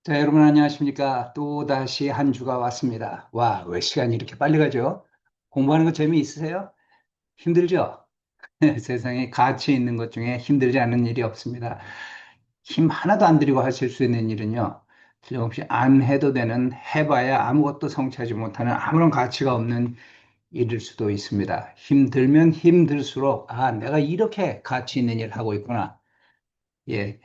자, 여러분 안녕하십니까? 또다시 한 주가 왔습니다. 와, 왜 시간이 이렇게 빨리 가죠? 공부하는 거 재미있으세요? 힘들죠? 세상에 가치 있는 것 중에 힘들지 않은 일이 없습니다. 힘 하나도 안 들이고 하실 수 있는 일은요, 틀림없이 안 해도 되는, 해봐야 아무것도 성취하지 못하는 아무런 가치가 없는 일일 수도 있습니다. 힘들면 힘들수록, 아, 내가 이렇게 가치 있는 일을 하고 있구나. 예,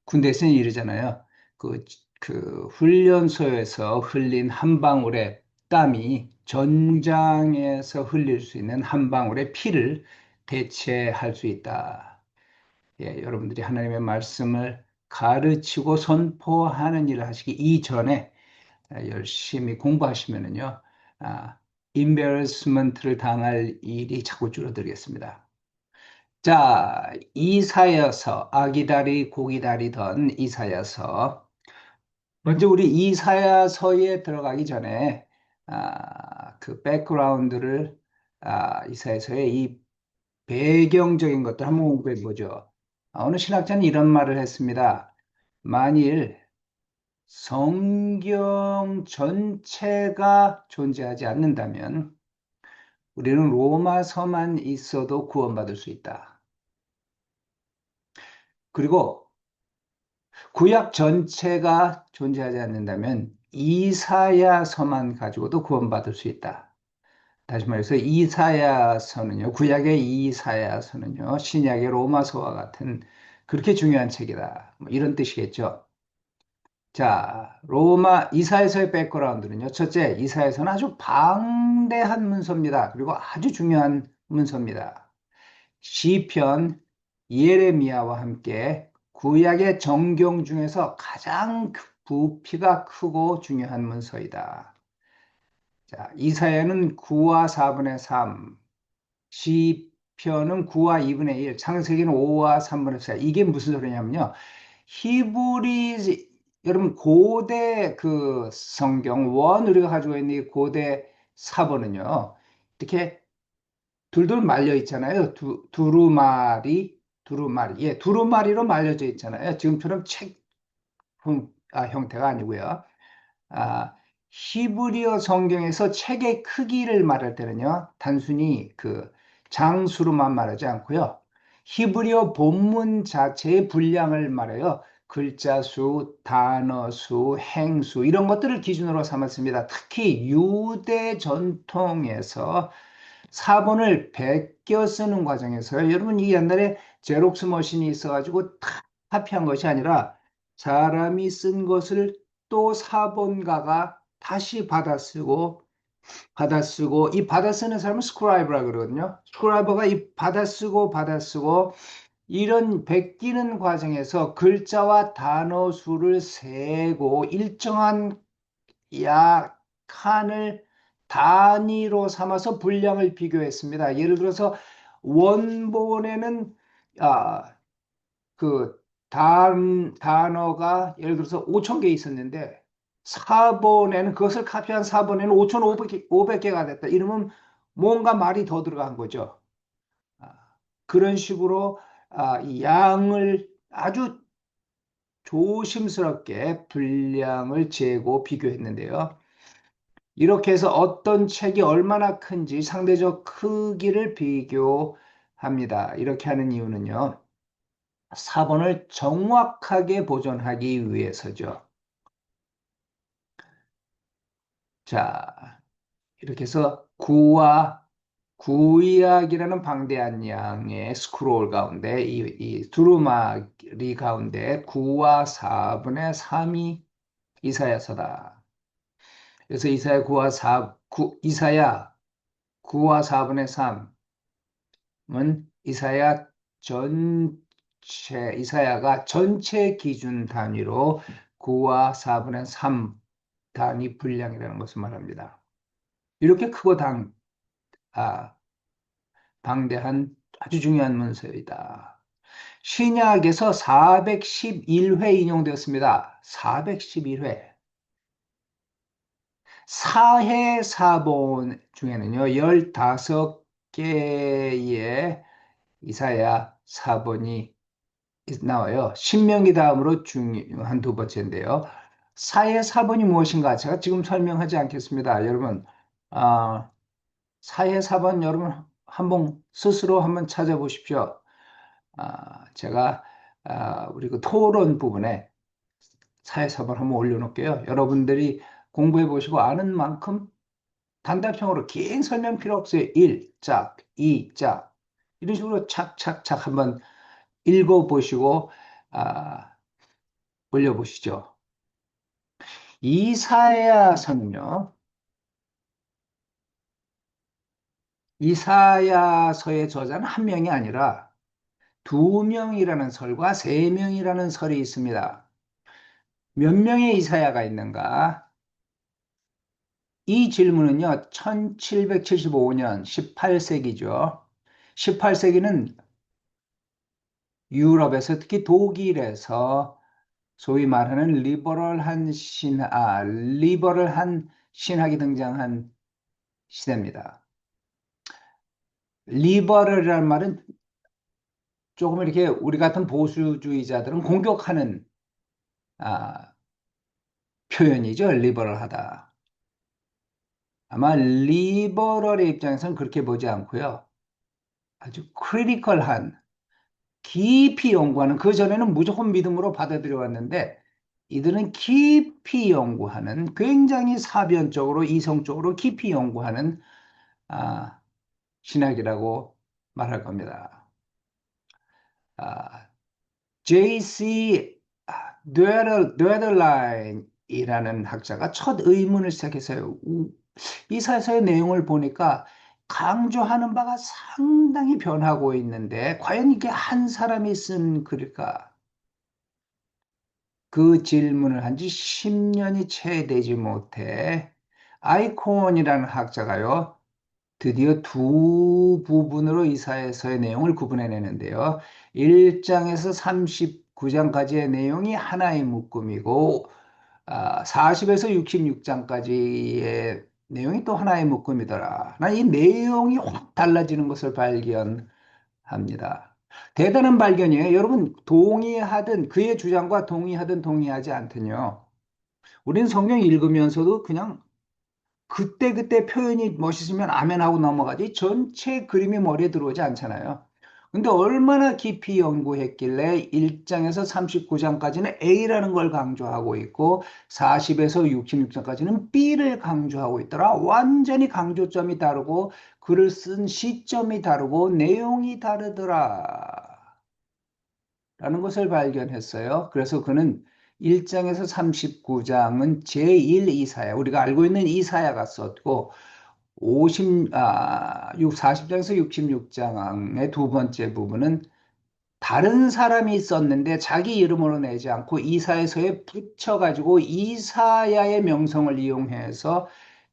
군대에서는 이러잖아요. 그, 그 훈련소에서 흘린 한 방울의 땀이 전장에서 흘릴 수 있는 한 방울의 피를 대체할 수 있다. 예, 여러분들이 하나님의 말씀을 가르치고 선포하는 일을 하시기 이전에 열심히 공부하시면은요, 아, embarrassment를 당할 일이 자꾸 줄어들겠습니다. 자, 이사여서, 아기다리 고기다리던 이사여서. 먼저 우리 이사야서에 들어가기 전에, 그 백그라운드를, 이사야서의 이 배경적인 것들 한번 공부해 보죠. 어느 신학자는 이런 말을 했습니다. 만일 성경 전체가 존재하지 않는다면 우리는 로마서만 있어도 구원받을 수 있다. 그리고 구약 전체가 존재하지 않는다면 이사야서만 가지고도 구원받을 수 있다. 다시 말해서 이사야서는요, 구약의 이사야서는요, 신약의 로마서와 같은 그렇게 중요한 책이다. 뭐 이런 뜻이겠죠. 자, 이사야서의 백그라운드는요, 첫째, 이사야서는 아주 방대한 문서입니다. 그리고 아주 중요한 문서입니다. 시편, 예레미야와 함께 구약의 정경 중에서 가장 부피가 크고 중요한 문서이다. 자, 이사야는 9와 4분의 3, 시편은 9와 2분의 1, 창세기는 5와 3분의 4. 이게 무슨 소리냐면요. 히브리, 여러분, 고대 그 성경, 우리가 가지고 있는 이 고대 사본은요, 이렇게 둘둘 말려 있잖아요. 두루마리. 예, 두루마리로 말려져 있잖아요. 지금처럼 책 형태가 아니고요. 아, 히브리어 성경에서 책의 크기를 말할 때는요, 단순히 그 장수로만 말하지 않고요. 히브리어 본문 자체의 분량을 말해요. 글자 수, 단어 수, 행수, 이런 것들을 기준으로 삼았습니다. 특히 유대 전통에서 사본을 베껴 쓰는 과정에서요. 여러분, 이 옛날에 제록스 머신이 있어가지고 다 카피한 것이 아니라 사람이 쓴 것을 또 사본가가 다시 받아쓰고, 이 받아쓰는 사람은 스크라이브라 그러거든요. 스크라이버가 이 받아쓰고, 이런 베끼는 과정에서 글자와 단어 수를 세고 일정한 칸을 단위로 삼아서 분량을 비교했습니다. 예를 들어서 원본에는 아, 그 단어가 예를 들어서 5천 개 있었는데 사본에는 그것을 카피한 사본에는 5,500개가 됐다. 이러면 뭔가 말이 더 들어간 거죠. 아, 그런 식으로 이 양을 아주 조심스럽게 분량을 재고 비교했는데요. 이렇게 해서 어떤 책이 얼마나 큰지 상대적 크기를 비교합니다. 이렇게 하는 이유는요. 사본을 정확하게 보존하기 위해서죠. 자, 이렇게 해서 구약이라는 방대한 양의 스크롤 가운데 이 두루마리 가운데 9와 4분의 3이 이사야서다. 그래서 이사야 9와 4분의 3은 이사야가 전체 기준 단위로 9와 4분의 3 단위 분량이라는 것을 말합니다. 이렇게 크고 아, 방대한 아주 중요한 문서이다. 신약에서 411회 인용되었습니다. 411회. 사해 사본 중에는요, 15개의 이사야 사본이 나와요. 신명기 다음으로 중요한 두 번째인데요. 사의 사본이 무엇인가? 제가 지금 설명하지 않겠습니다. 여러분, 아, 사의 사본 여러분 한번 스스로 한번 찾아보십시오. 제가 우리 그 토론 부분에 사회 사본 한번 올려놓을게요. 여러분들이 공부해 보시고 아는 만큼 단답형으로 긴 설명 필요 없어요. 1짝, 2짝 이런 식으로 착착착 한번 읽어보시고 아, 올려보시죠. 이사야서는요. 이사야서의 저자는 한 명이 아니라 두 명이라는 설과 세 명이라는 설이 있습니다. 몇 명의 이사야가 있는가? 이 질문은요, 1775년 18세기죠. 18세기는 유럽에서 특히 독일에서 소위 말하는 리버럴한 신학이 등장한 시대입니다. 리버럴이라는 말은 조금 이렇게 우리 같은 보수주의자들은 공격하는 아, 표현이죠. 리버럴하다. 아마 리버럴의 입장에서는 그렇게 보지 않고요. 아주 크리티컬한 깊이 연구하는 그전에는 무조건 믿음으로 받아들여 왔는데 이들은 깊이 연구하는 굉장히 사변적으로 이성적으로 깊이 연구하는 아, 신학이라고 말할 겁니다. 아, J.C. 뇌덜라인이라는 학자가 첫 의문을 시작했어요. 이 사서의 내용을 보니까 강조하는 바가 상당히 변하고 있는데 과연 이게 한 사람이 쓴 글일까? 그 질문을 한 지 10년이 채 되지 못해 아이콘이라는 학자가요. 드디어 두 부분으로 이사야서의 내용을 구분해내는데요. 1장에서 39장까지의 내용이 하나의 묶음이고 40에서 66장까지의 내용이 또 하나의 묶음이더라. 나 이 내용이 확 달라지는 것을 발견합니다. 대단한 발견이에요. 여러분 동의하든 그의 주장과 동의하든 동의하지 않든요. 우리는 성경 읽으면서도 그냥 그때그때 표현이 멋있으면 아멘 하고 넘어가지 전체 그림이 머리에 들어오지 않잖아요. 근데 얼마나 깊이 연구했길래 1장에서 39장까지는 A라는 걸 강조하고 있고 40에서 66장까지는 B를 강조하고 있더라. 완전히 강조점이 다르고 글을 쓴 시점이 다르고 내용이 다르더라. 라는 것을 발견했어요. 그래서 그는 1장에서 39장은 제1 이사야, 우리가 알고 있는 이사야가 썼고, 40장에서 66장의 두 번째 부분은 다른 사람이 썼는데 자기 이름으로 내지 않고 이사야서에 붙여가지고 이사야의 명성을 이용해서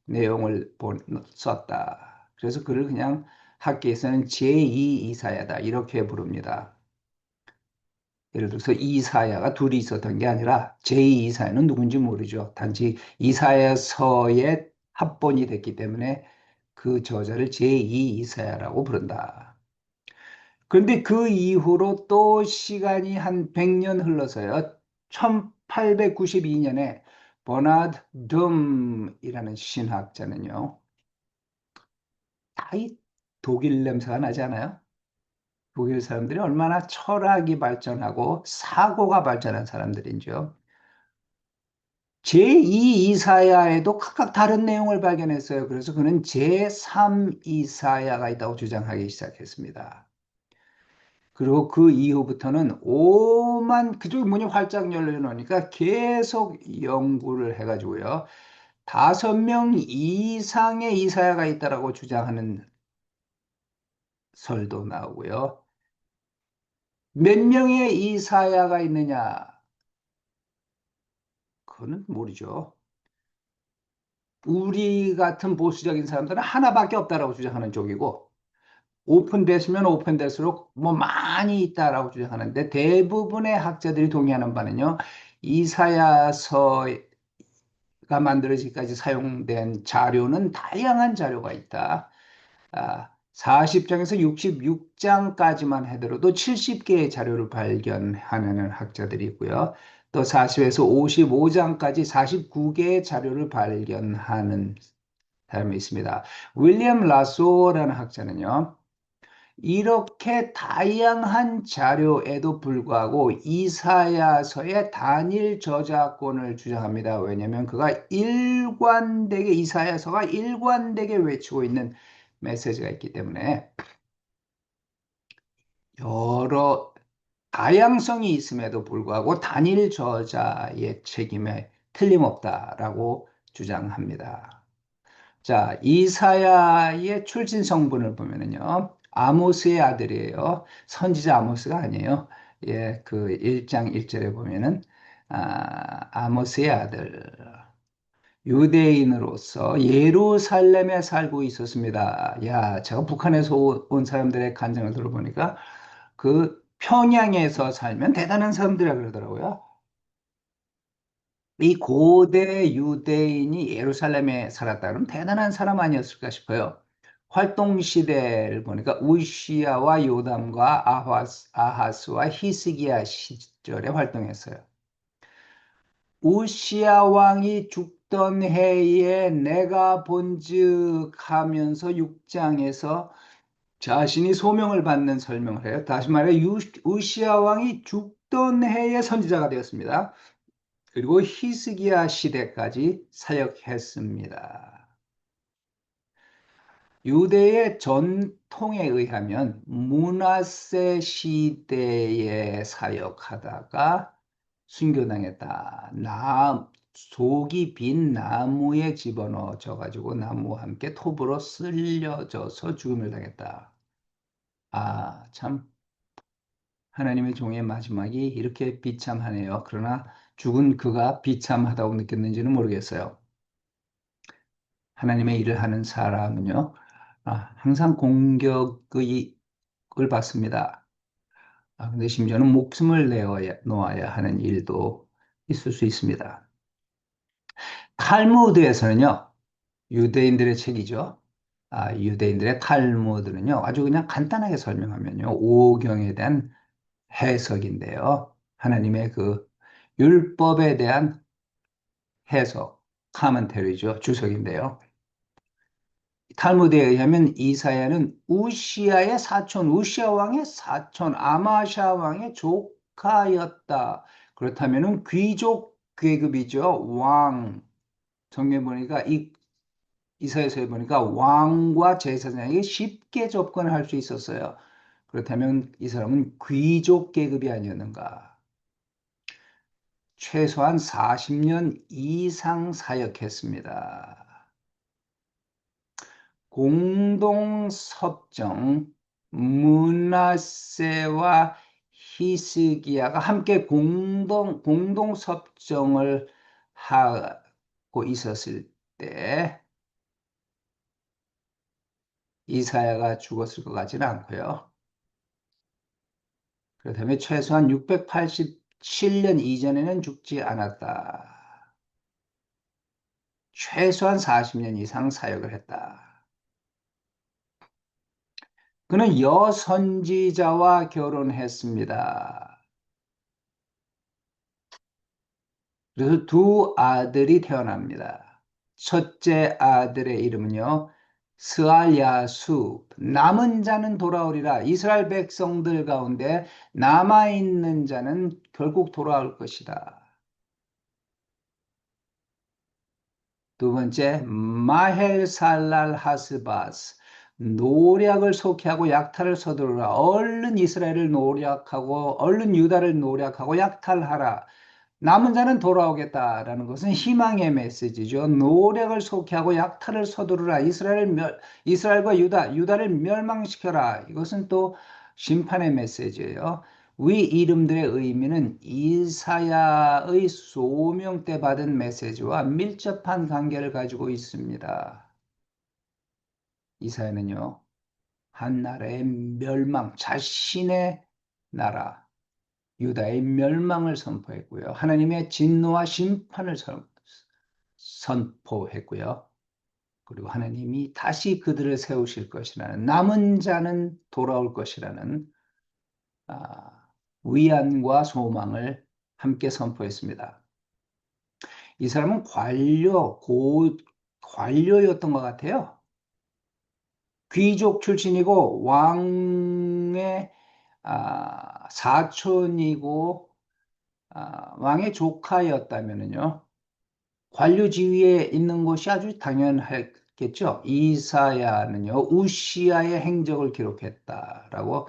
내용을 썼다. 그래서 그를 그냥 학계에서는 제2 이사야다. 이렇게 부릅니다. 예를 들어서 이사야가 둘이 있었던 게 아니라 제2 이사야는 누군지 모르죠. 단지 이사야서의 합본이 됐기 때문에 그 저자를 제2 이사야라고 부른다. 그런데 그 이후로 또 시간이 한 100년 흘러서요. 1892년에 버나드 둠이라는 신학자는요. 다이 독일 냄새가 나지 않아요? 독일 사람들이 얼마나 철학이 발전하고 사고가 발전한 사람들인지요. 제2 이사야에도 각각 다른 내용을 발견했어요. 그래서 그는 제3 이사야가 있다고 주장하기 시작했습니다. 그리고 그 이후부터는 오만 그쪽 문이 활짝 열려 놓으니까 계속 연구를 해가지고요. 5명 이상의 이사야가 있다라고 주장하는 설도 나오고요. 몇 명의 이사야가 있느냐? 그거는 모르죠. 우리 같은 보수적인 사람들은 하나밖에 없다라고 주장하는 쪽이고, 오픈됐으면 오픈될수록 뭐 많이 있다라고 주장하는데, 대부분의 학자들이 동의하는 바는요, 이사야서가 만들어지기까지 사용된 자료는 다양한 자료가 있다. 40장에서 66장까지만 하더라도 70개의 자료를 발견하는 학자들이 있고요. 또 40에서 55장까지 49개의 자료를 발견하는 사람이 있습니다. 윌리엄 라소라는 학자는요, 이렇게 다양한 자료에도 불구하고 이사야서의 단일 저작권을 주장합니다. 왜냐하면 그가 일관되게 이사야서가 일관되게 외치고 있는 메시지가 있기 때문에 여러 다양성이 있음에도 불구하고 단일 저자의 책임에 틀림없다라고 주장합니다. 자, 이사야의 출신 성분을 보면은요, 아모스의 아들이에요. 선지자 아모스가 아니에요. 예, 그 1장 1절에 보면은, 아모스의 아들, 유대인으로서 예루살렘에 살고 있었습니다. 야, 제가 북한에서 온 사람들의 간증을 들어보니까 그 평양에서 살면 대단한 사람들이라 그러더라고요. 이 고대 유대인이 예루살렘에 살았다 그러면 대단한 사람 아니었을까 싶어요. 활동 시대를 보니까 우시야와 요담과 아하스와 히스기야 시절에 활동했어요. 우시야 왕이 죽던 해에 내가 본즉 하면서 6장에서 자신이 소명을 받는 설명을 해요. 다시 말해 우시야 왕이 죽던 해에 선지자가 되었습니다. 그리고 히스기야 시대까지 사역했습니다. 유대의 전통에 의하면 므낫세 시대에 사역하다가 순교당했다. 속이 빈 나무에 집어넣어져 가지고 나무와 함께 톱으로 쓸려져서 죽음을 당했다. 아, 참 하나님의 종의 마지막이 이렇게 비참하네요. 그러나 죽은 그가 비참하다고 느꼈는지는 모르겠어요. 하나님의 일을 하는 사람은요, 항상 공격을 받습니다. 근데 심지어는 목숨을 놓아야 하는 일도 있을 수 있습니다. 탈무드에서는요, 유대인들의 책이죠. 유대인들의 탈무드는요, 아주 그냥 간단하게 설명하면요, 오경에 대한 해석인데요. 하나님의 그 율법에 대한 해석, 카멘터리죠. 주석인데요. 탈무드에 의하면 이사야는 우시아의 사촌, 우시아 왕의 사촌, 아마샤 왕의 조카였다. 그렇다면은 귀족 계급이죠. 왕. 성경 보니까 이사야서에 보니까 왕과 제사장에게 쉽게 접근할 수 있었어요. 그렇다면 이 사람은 귀족 계급이 아니었는가? 최소한 40년 이상 사역했습니다. 공동섭정, 문하세와 히스기야가 함께 공동섭정을 하고 있었을 때 이사야가 죽었을 것 같지는 않고요. 그렇다면 최소한 687년 이전에는 죽지 않았다. 최소한 40년 이상 사역을 했다. 그는 여선지자와 결혼했습니다. 그래서 두 아들이 태어납니다. 첫째 아들의 이름은요, 스알야수, 남은 자는 돌아오리라. 이스라엘 백성들 가운데 남아있는 자는 결국 돌아올 것이다. 두 번째, 마헬살랄 하스바스. 노략을 속히하고 약탈을 서두르라. 얼른 이스라엘을 노략하고, 얼른 유다를 노략하고 약탈하라. 남은 자는 돌아오겠다라는 것은 희망의 메시지죠. 노력을 속히하고 약탈을 서두르라. 이스라엘과 유다를 멸망시켜라. 이것은 또 심판의 메시지예요. 위 이름들의 의미는 이사야의 소명 때 받은 메시지와 밀접한 관계를 가지고 있습니다. 이사야는요, 한 나라의 멸망, 자신의 나라, 유다의 멸망을 선포했고요. 하나님의 진노와 심판을 선포했고요. 그리고 하나님이 다시 그들을 세우실 것이라는, 남은 자는 돌아올 것이라는 아, 위안과 소망을 함께 선포했습니다. 이 사람은 관료였던 것 같아요. 귀족 출신이고 왕의 사촌이고 왕의 조카였다면요. 관료 지위에 있는 것이 아주 당연했겠죠. 이사야는요, 우시아의 행적을 기록했다라고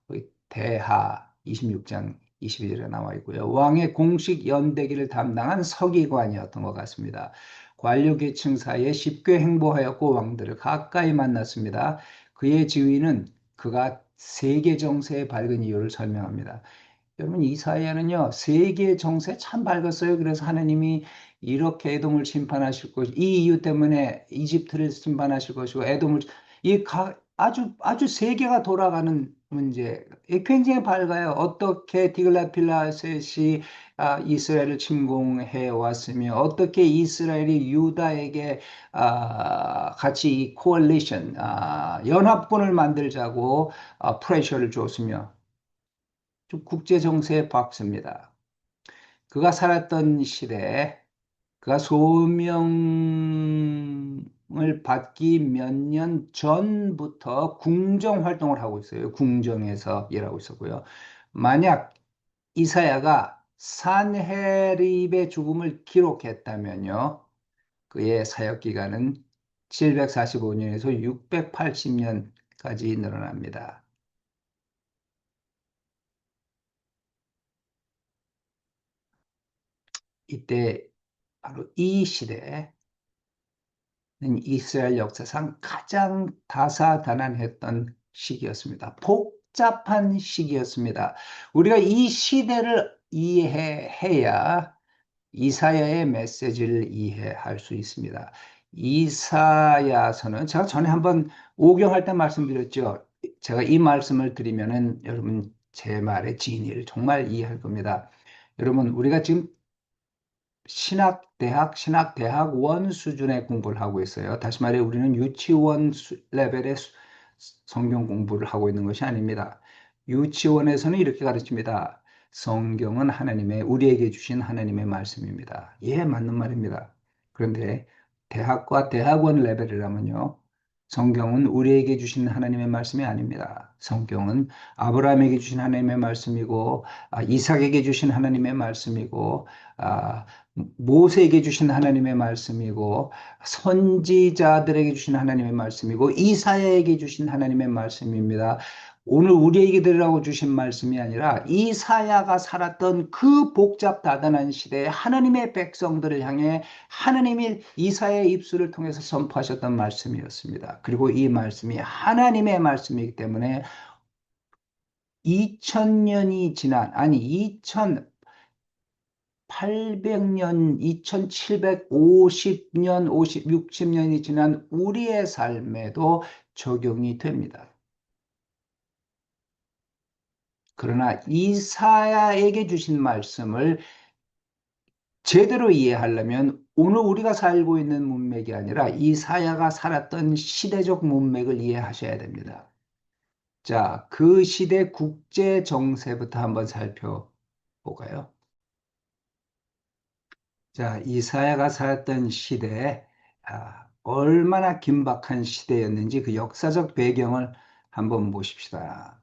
거기 대하 26장 22절에 나와 있고요. 왕의 공식 연대기를 담당한 서기관이었던 것 같습니다. 관료 계층 사이에 쉽게 행보하였고 왕들을 가까이 만났습니다. 그의 지위는 그가 세계 정세에 밝은 이유를 설명합니다. 여러분 이사야는요 세계 정세 참 밝았어요. 그래서 하나님이 이렇게 에돔을 심판하실 것이 이 이유 때문에 이집트를 심판하실 것이고 에돔을 아주 세계가 돌아가는 문제 굉장히 밝아요. 어떻게 디글라필라셋이 이스라엘을 침공해 왔으며 어떻게 이스라엘이 유다에게 같이 이 코얼리션 연합군을 만들자고 프레셔를 줬으며 좀 국제 정세의 박스입니다. 그가 살았던 시대에 그가 소명을 받기 몇 년 전부터 궁정 활동을 하고 있어요. 궁정에서 일하고 있었고요. 만약 이사야가 산헤립의 죽음을 기록했다면요. 그의 사역 기간은 745년에서 680년까지 늘어납니다. 이때 바로 이 시대에 이스라엘 역사상 가장 다사다난했던 시기였습니다. 복잡한 시기였습니다. 우리가 이 시대를 이해해야 이사야의 메시지를 이해할 수 있습니다. 이사야서는 제가 전에 한번 오경할 때 말씀드렸죠. 제가 이 말씀을 드리면은 여러분 제 말의 진리를 정말 이해할 겁니다. 여러분 우리가 지금 신학대학원 수준의 공부를 하고 있어요. 다시 말해 우리는 유치원 레벨의 성경 공부를 하고 있는 것이 아닙니다. 유치원에서는 이렇게 가르칩니다. 성경은 우리에게 주신 하나님의 말씀입니다. 예, 맞는 말입니다. 그런데 대학과 대학원 레벨이라면요. 성경은 우리에게 주신 하나님의 말씀이 아닙니다. 성경은 아브라함에게 주신 하나님의 말씀이고, 이삭에게 주신 하나님의 말씀이고, 아, 모세에게 주신 하나님의 말씀이고 선지자들에게 주신 하나님의 말씀이고 이사야에게 주신 하나님의 말씀입니다. 오늘 우리에게 들으라고 주신 말씀이 아니라 이사야가 살았던 그 복잡다단한 시대에 하나님의 백성들을 향해 하나님이 이사야의 입술을 통해서 선포하셨던 말씀이었습니다. 그리고 이 말씀이 하나님의 말씀이기 때문에 2000년이 지난 아니 800년, 2750년, 60년이 지난 우리의 삶에도 적용이 됩니다. 그러나 이사야에게 주신 말씀을 제대로 이해하려면 오늘 우리가 살고 있는 문맥이 아니라 이사야가 살았던 시대적 문맥을 이해하셔야 됩니다. 자, 그 시대 국제 정세부터 한번 살펴볼까요? 자, 이사야가 살았던 시대에 얼마나 긴박한 시대였는지 그 역사적 배경을 한번 보십시다.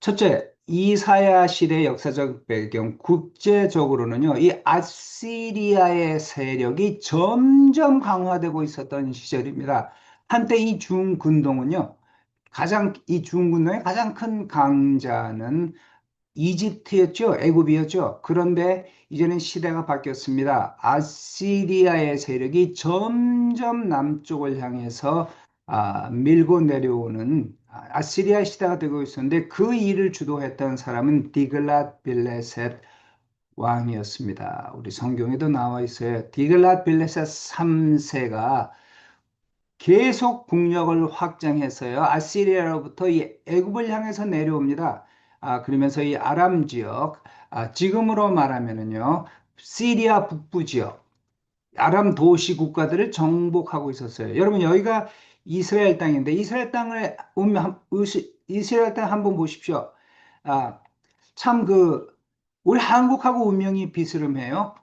첫째, 이사야 시대 역사적 배경, 국제적으로는요, 이 아시리아의 세력이 점점 강화되고 있었던 시절입니다. 한때 이 중근동은요, 이 중근동의 가장 큰 강자는 이집트였죠. 애굽이었죠. 그런데 이제는 시대가 바뀌었습니다. 아시리아의 세력이 점점 남쪽을 향해서 밀고 내려오는 아시리아 시대가 되고 있었는데 그 일을 주도했던 사람은 디글랏 빌레셋 왕이었습니다. 우리 성경에도 나와 있어요. 디글랏 빌레셋 3세가 계속 국력을 확장해서요. 아시리아로부터 이 애굽을 향해서 내려옵니다. 그러면서 이 아람 지역, 지금으로 말하면은요, 시리아 북부 지역, 아람 도시 국가들을 정복하고 있었어요. 여러분, 여기가 이스라엘 땅인데, 이스라엘 땅을 이스라엘 땅 한번 보십시오. 아, 참 우리 한국하고 운명이 비스름해요.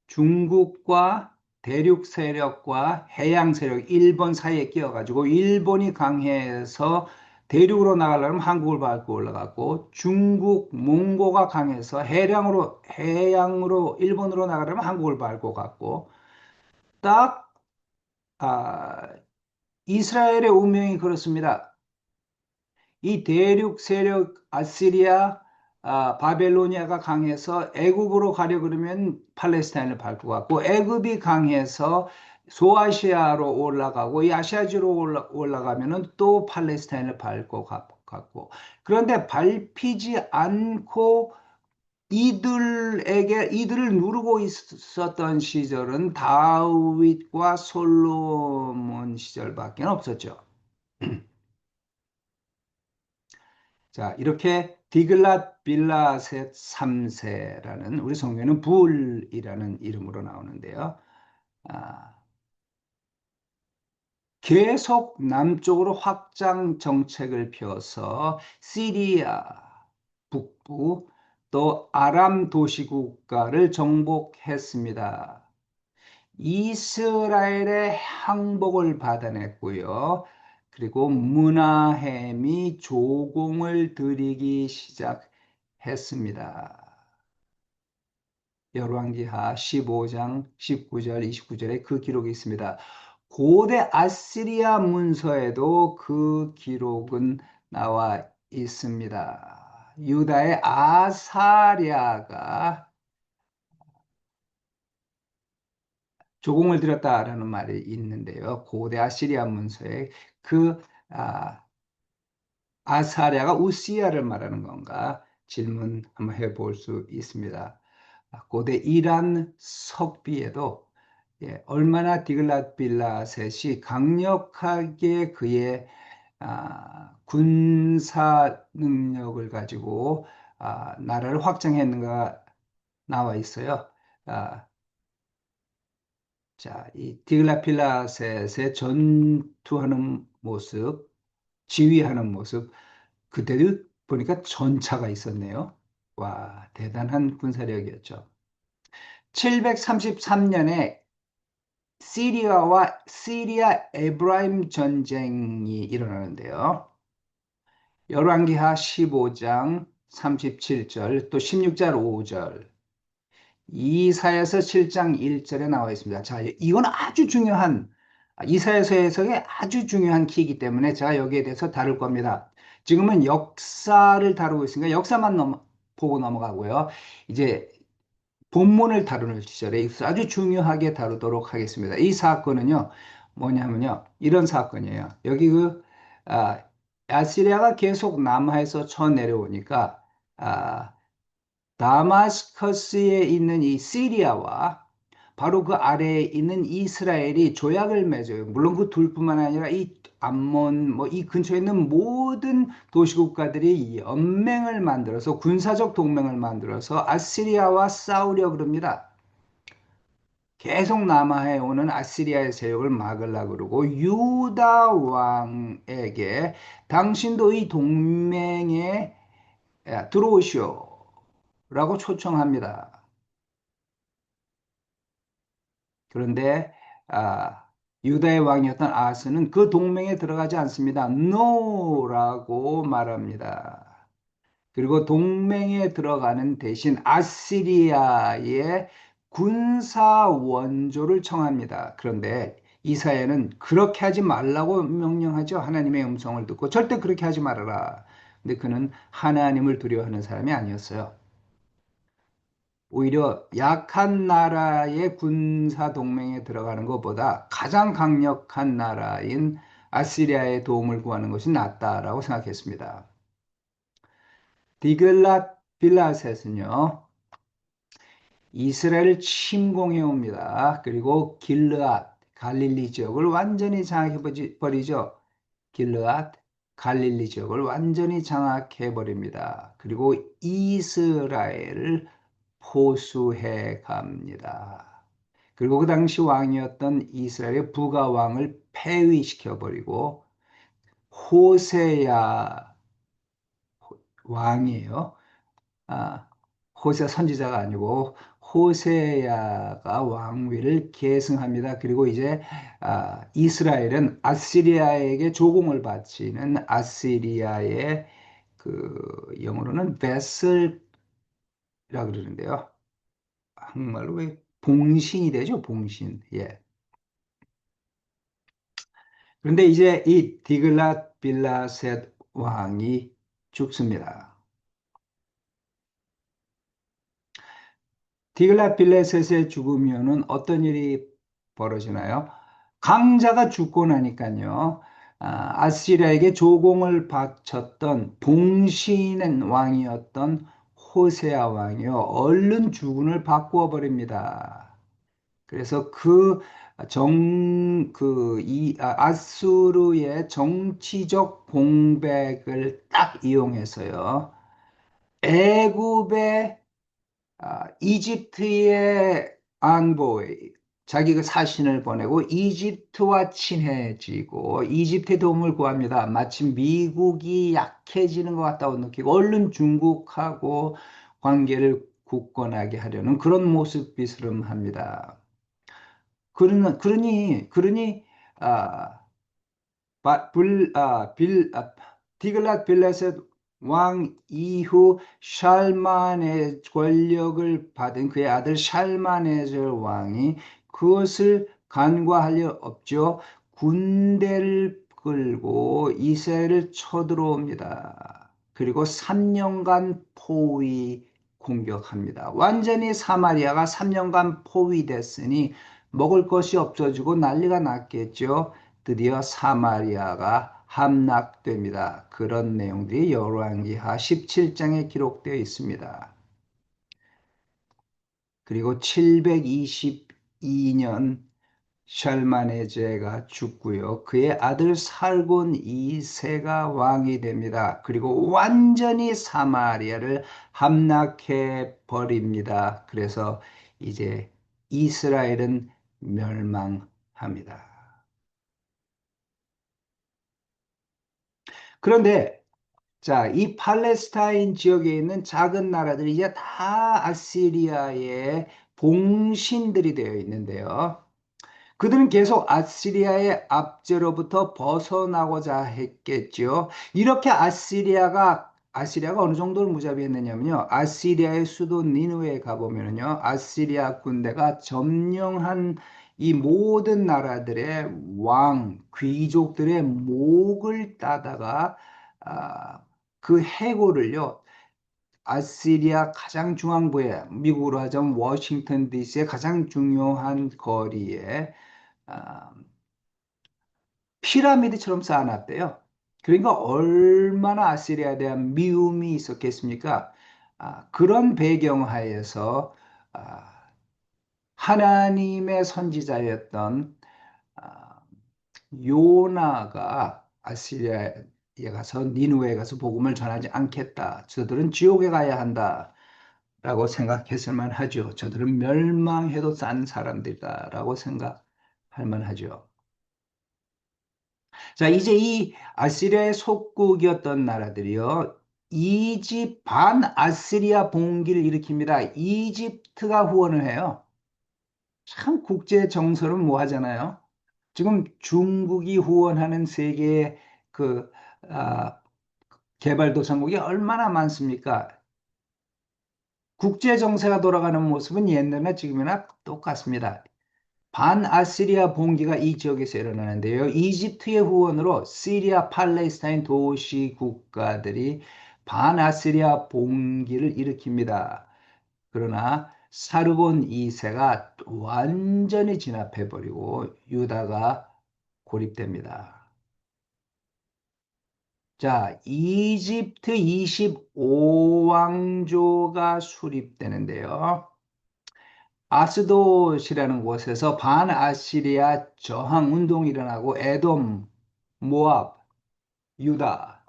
중국과 대륙 세력과 해양 세력, 일본 사이에 끼어가지고 일본이 강해서 대륙으로 나가려면 한국을 밟고 올라갔고 중국, 몽고가 강해서 해양으로 일본으로 나가려면 한국을 밟고 갔고 딱 이스라엘의 운명이 그렇습니다. 이 대륙 세력 아시리아, 바벨로니아가 강해서 애굽으로 가려 그러면 팔레스타인을 밟고 갔고 애굽이 강해서 소아시아로 올라가고 이 아시아주로 올라가면은 또 팔레스타인을 밟고 갔고 그런데 밟히지 않고 이들을 누르고 있었던 시절은 다윗과 솔로몬 시절밖에 없었죠. 자, 이렇게 디글랏 빌라셋 3세라는 우리 성경에는 불이라는 이름으로 나오는데요. 아, 계속 남쪽으로 확장 정책을 펴서 시리아 북부 또 아람 도시 국가를 정복했습니다. 이스라엘의 항복을 받아냈고요. 그리고 문하햄이 조공을 들이기 시작했습니다. 열왕기하 15장 19절, 29절에 그 기록이 있습니다. 고대 아시리아 문서에도 그 기록은 나와 있습니다. 유다의 아사랴가 조공을 들였다라는 말이 있는데요. 고대 아시리아 문서에 그 아사랴가 우시야를 말하는 건가 질문 한번 해볼 수 있습니다. 고대 이란 석비에도 얼마나 디글랏빌라셋이 강력하게 그의 군사 능력을 가지고 나라를 확장했는가 나와 있어요. 아, 자, 이 디글라필라셋의 전투하는 모습, 지휘하는 모습, 그때도 보니까 전차가 있었네요. 와, 대단한 군사력이었죠. 733년에 시리아 에브라임 전쟁이 일어나는데요. 열왕기하 15장 37절 또 16절 5절 이사야서 7장 1절에 나와 있습니다. 자, 이건 아주 중요한 이사야서에서의 아주 중요한 키이기 때문에 제가 여기에 대해서 다룰 겁니다. 지금은 역사를 다루고 있으니까 역사만 보고 넘어가고요. 이제 본문을 다루는 시절에 아주 중요하게 다루도록 하겠습니다. 이 사건은요, 뭐냐면요, 이런 사건이에요. 여기 아, 아시리아가 계속 남하에서 쳐 내려오니까, 다마스커스에 있는 이 시리아와 바로 그 아래에 있는 이스라엘이 조약을 맺어요. 물론 그 둘뿐만 아니라 이 암몬 뭐 이 근처에 있는 모든 도시국가들이 연맹을 만들어서 군사적 동맹을 만들어서 아시리아와 싸우려 그럽니다. 계속 남하해 오는 아시리아의 세력을 막으려고 그러고 유다 왕에게 당신도 이 동맹에 들어오시오라고 초청합니다. 그런데 유다의 왕이었던 아스는 그 동맹에 들어가지 않습니다. NO라고 말합니다. 그리고 동맹에 들어가는 대신 아시리아의 군사 원조를 청합니다. 그런데 이사야는 그렇게 하지 말라고 명령하죠. 하나님의 음성을 듣고 절대 그렇게 하지 말아라. 근데 그는 하나님을 두려워하는 사람이 아니었어요. 오히려 약한 나라의 군사 동맹에 들어가는 것보다 가장 강력한 나라인 아시리아의 도움을 구하는 것이 낫다라고 생각했습니다. 디글랏 빌라셋은요, 이스라엘을 침공해 옵니다. 그리고 길르앗, 갈릴리 지역을 완전히 장악해 버리죠. 길르앗, 갈릴리 지역을 완전히 장악해 버립니다. 그리고 이스라엘을 포수해 갑니다. 그리고 그 당시 왕이었던 이스라엘의 부가 왕을 폐위시켜버리고 호세야 왕이에요. 아, 호세 선지자가 아니고 호세야가 왕위를 계승합니다. 그리고 이제 이스라엘은 아시리아에게 조공을 바치는 아시리아의 그 영어로는 베슬이라 그러는데요. 한국말로 왜 봉신이 되죠? 봉신. 예. 그런데 이제 이 디글랏 빌라셋 왕이 죽습니다. 디글랏빌레셋의 죽으면은 어떤 일이 벌어지나요? 강자가 죽고 나니까요. 아시리아에게 조공을 바쳤던 봉신의 왕이었던 호세아 왕이요. 얼른 주군을 바꾸어 버립니다. 그래서 아수르의 정치적 공백을 딱 이용해서요. 애굽의 이집트의 안보이, 자기 그 사신을 보내고 이집트와 친해지고 이집트의 도움을 구합니다. 마침 미국이 약해지는 것 같다고 느끼고 얼른 중국하고 관계를 굳건하게 하려는 그런 모습 비스름합니다. 그러니, 아, 디글랏 빌레셋 왕 이후 샬만의 권력을 받은 그의 아들 샬마네ser 왕이 그것을 간과할 리 없죠. 군대를 끌고 이스라엘을 쳐들어옵니다. 그리고 3년간 포위 공격합니다. 완전히 사마리아가 3년간 포위됐으니 먹을 것이 없어지고 난리가 났겠죠. 드디어 사마리아가 함락됩니다. 그런 내용들이 열왕기하 17장에 기록되어 있습니다. 그리고 722년 샬마네제가 죽고요. 그의 아들 살곤 2세가 왕이 됩니다. 그리고 완전히 사마리아를 함락해 버립니다. 그래서 이제 이스라엘은 멸망합니다. 그런데 자, 이 팔레스타인 지역에 있는 작은 나라들이 이제 다 아시리아의 봉신들이 되어 있는데요. 그들은 계속 아시리아의 압제로부터 벗어나고자 했겠죠. 이렇게 아시리아가 어느 정도로 무자비했느냐면요. 아시리아의 수도 니느웨에 가보면요. 아시리아 군대가 점령한 이 모든 나라들의 왕, 귀족들의 목을 따다가 아, 그 해골을요. 아시리아 가장 중앙부에 미국으로 하자면 워싱턴 DC의 가장 중요한 거리에 아, 피라미드처럼 쌓아놨대요. 그러니까 얼마나 아시리아에 대한 미움이 있었겠습니까? 그런 배경하에서 아, 하나님의 선지자였던 아, 요나가 아시리아에 가서 니누에 가서 복음을 전하지 않겠다. 저들은 지옥에 가야 한다. 라고 생각했을 만하죠. 저들은 멸망해도 싼 사람들이다라고 생각할 만하죠. 자, 이제 이 아시리아의 속국이었던 나라들이요. 반아시리아 봉기를 일으킵니다. 이집트가 후원을 해요. 참 국제 정서는 뭐 하잖아요. 지금 중국이 후원하는 세계의 그 아, 개발도상국이 얼마나 많습니까? 국제 정세가 돌아가는 모습은 옛날이나 지금이나 똑같습니다. 반아시리아 봉기가 이 지역에서 일어나는데요. 이집트의 후원으로 시리아, 팔레스타인 도시 국가들이 반아시리아 봉기를 일으킵니다. 그러나 사르곤 2세가 완전히 진압해버리고 유다가 고립됩니다. 자, 이집트 25왕조가 수립되는데요. 아스돗이라는 곳에서 반아시리아 저항 운동이 일어나고 에돔, 모압, 유다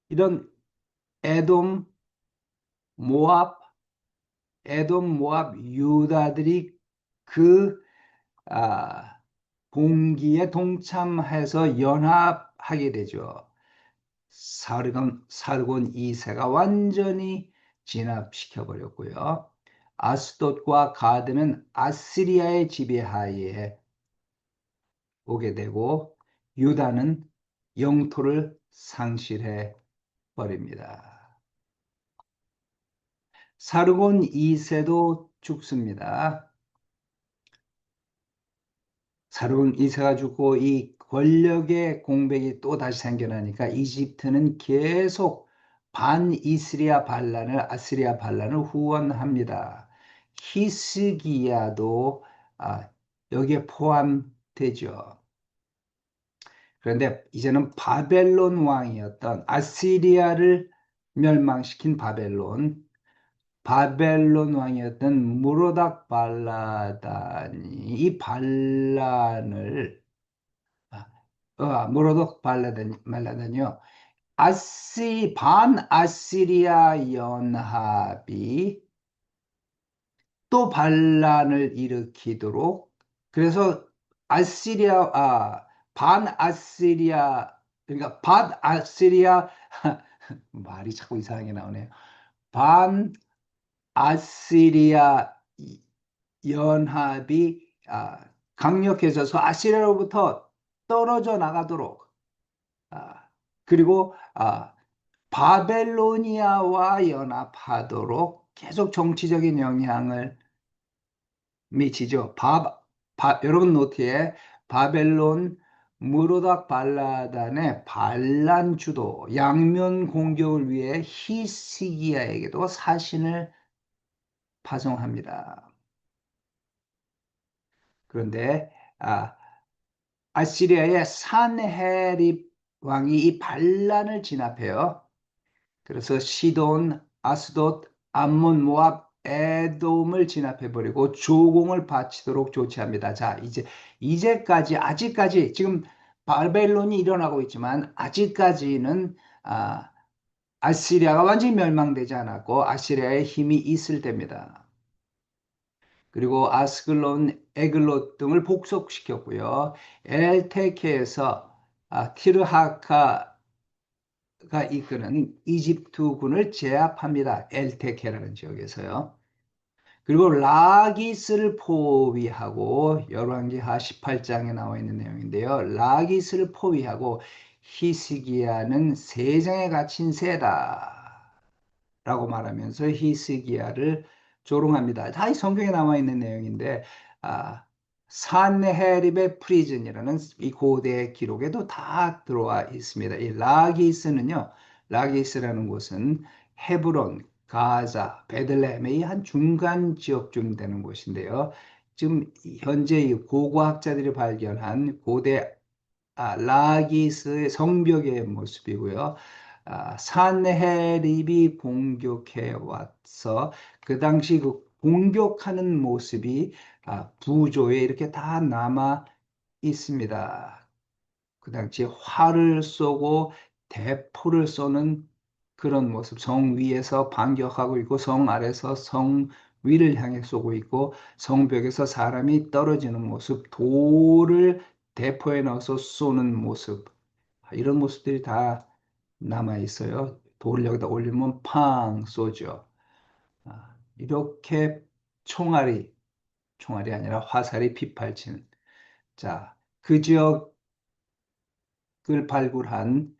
이런 에돔, 모압, 유다들이 그 아, 봉기에 동참해서 연합하게 되죠. 사르곤 2세가 완전히 진압시켜 버렸고요. 아스돗과 가드는 아시리아의 지배하에 오게 되고 유다는 영토를 상실해 버립니다. 사르곤 2세도 죽습니다. 사르곤 2세가 죽고 이 권력의 공백이 또 다시 생겨나니까 이집트는 계속 아시리아 반란을 후원합니다. 히스기야도 여기에 포함되죠. 그런데 이제는 바벨론 왕이었던 아시리아를 멸망시킨 바벨론 왕이었던 무로닥 발라단이 이 반란을 무로닥 발라단이요. 반아시리아 연합이 또 반란을 일으키도록 그래서 아시리아 반아시리아 그러니까 반아시리아 말이 자꾸 이상하게 나오네요. 반아시리아 연합이 강력해져서 아시리아로부터 떨어져 나가도록 그리고 바벨로니아와 연합하도록 계속 정치적인 영향을 미치죠. 여러분 노트에 바벨론 무로닥 발라단의 반란 주도 양면 공격을 위해 히스기야에게도 사신을 파송합니다. 그런데 아시리아의 산헤립 왕이 이 반란을 진압해요. 그래서 시돈, 아스돗, 암몬, 모압, 에돔을 진압해버리고 조공을 바치도록 조치합니다. 자, 아직까지 지금 바벨론이 일어나고 있지만 아직까지는 아시리아가 완전히 멸망되지 않았고 아시리아의 힘이 있을 때입니다. 그리고 아스글론, 에글롯 등을 복속시켰고요. 엘테케에서 티르하카가 이끄는 이집트군을 제압합니다. 엘테케라는 지역에서요. 그리고 라기스를 포위하고 열왕기하 18장에 나와 있는 내용인데요. 라기스를 포위하고 히스기야는 세상에 갇힌 새다 라고 말하면서 히스기야를 조롱합니다. 다 이 성경에 나와 있는 내용인데 산헤립의 프리즌이라는 이 고대 기록에도 다 들어와 있습니다. 이 라기스라는 곳은 헤브론, 가자, 베들레헴의 한 중간 지역쯤 되는 곳인데요. 지금 현재 이 고고학자들이 발견한 고대 라기스의 성벽의 모습이고요. 산헤립이 공격해 왔어. 그 당시 그 공격하는 모습이 부조에 이렇게 다 남아 있습니다. 그 당시에 활을 쏘고 대포를 쏘는 그런 모습, 성 위에서 반격하고 있고 성 아래서 성 위를 향해 쏘고 있고 성벽에서 사람이 떨어지는 모습, 돌을 대포에 넣어서 쏘는 모습, 이런 모습들이 다 남아 있어요. 돌을 여기다 올리면 팡 쏘죠. 이렇게 총알이 아니라 화살이 빗발치는. 자, 그 지역 을 발굴한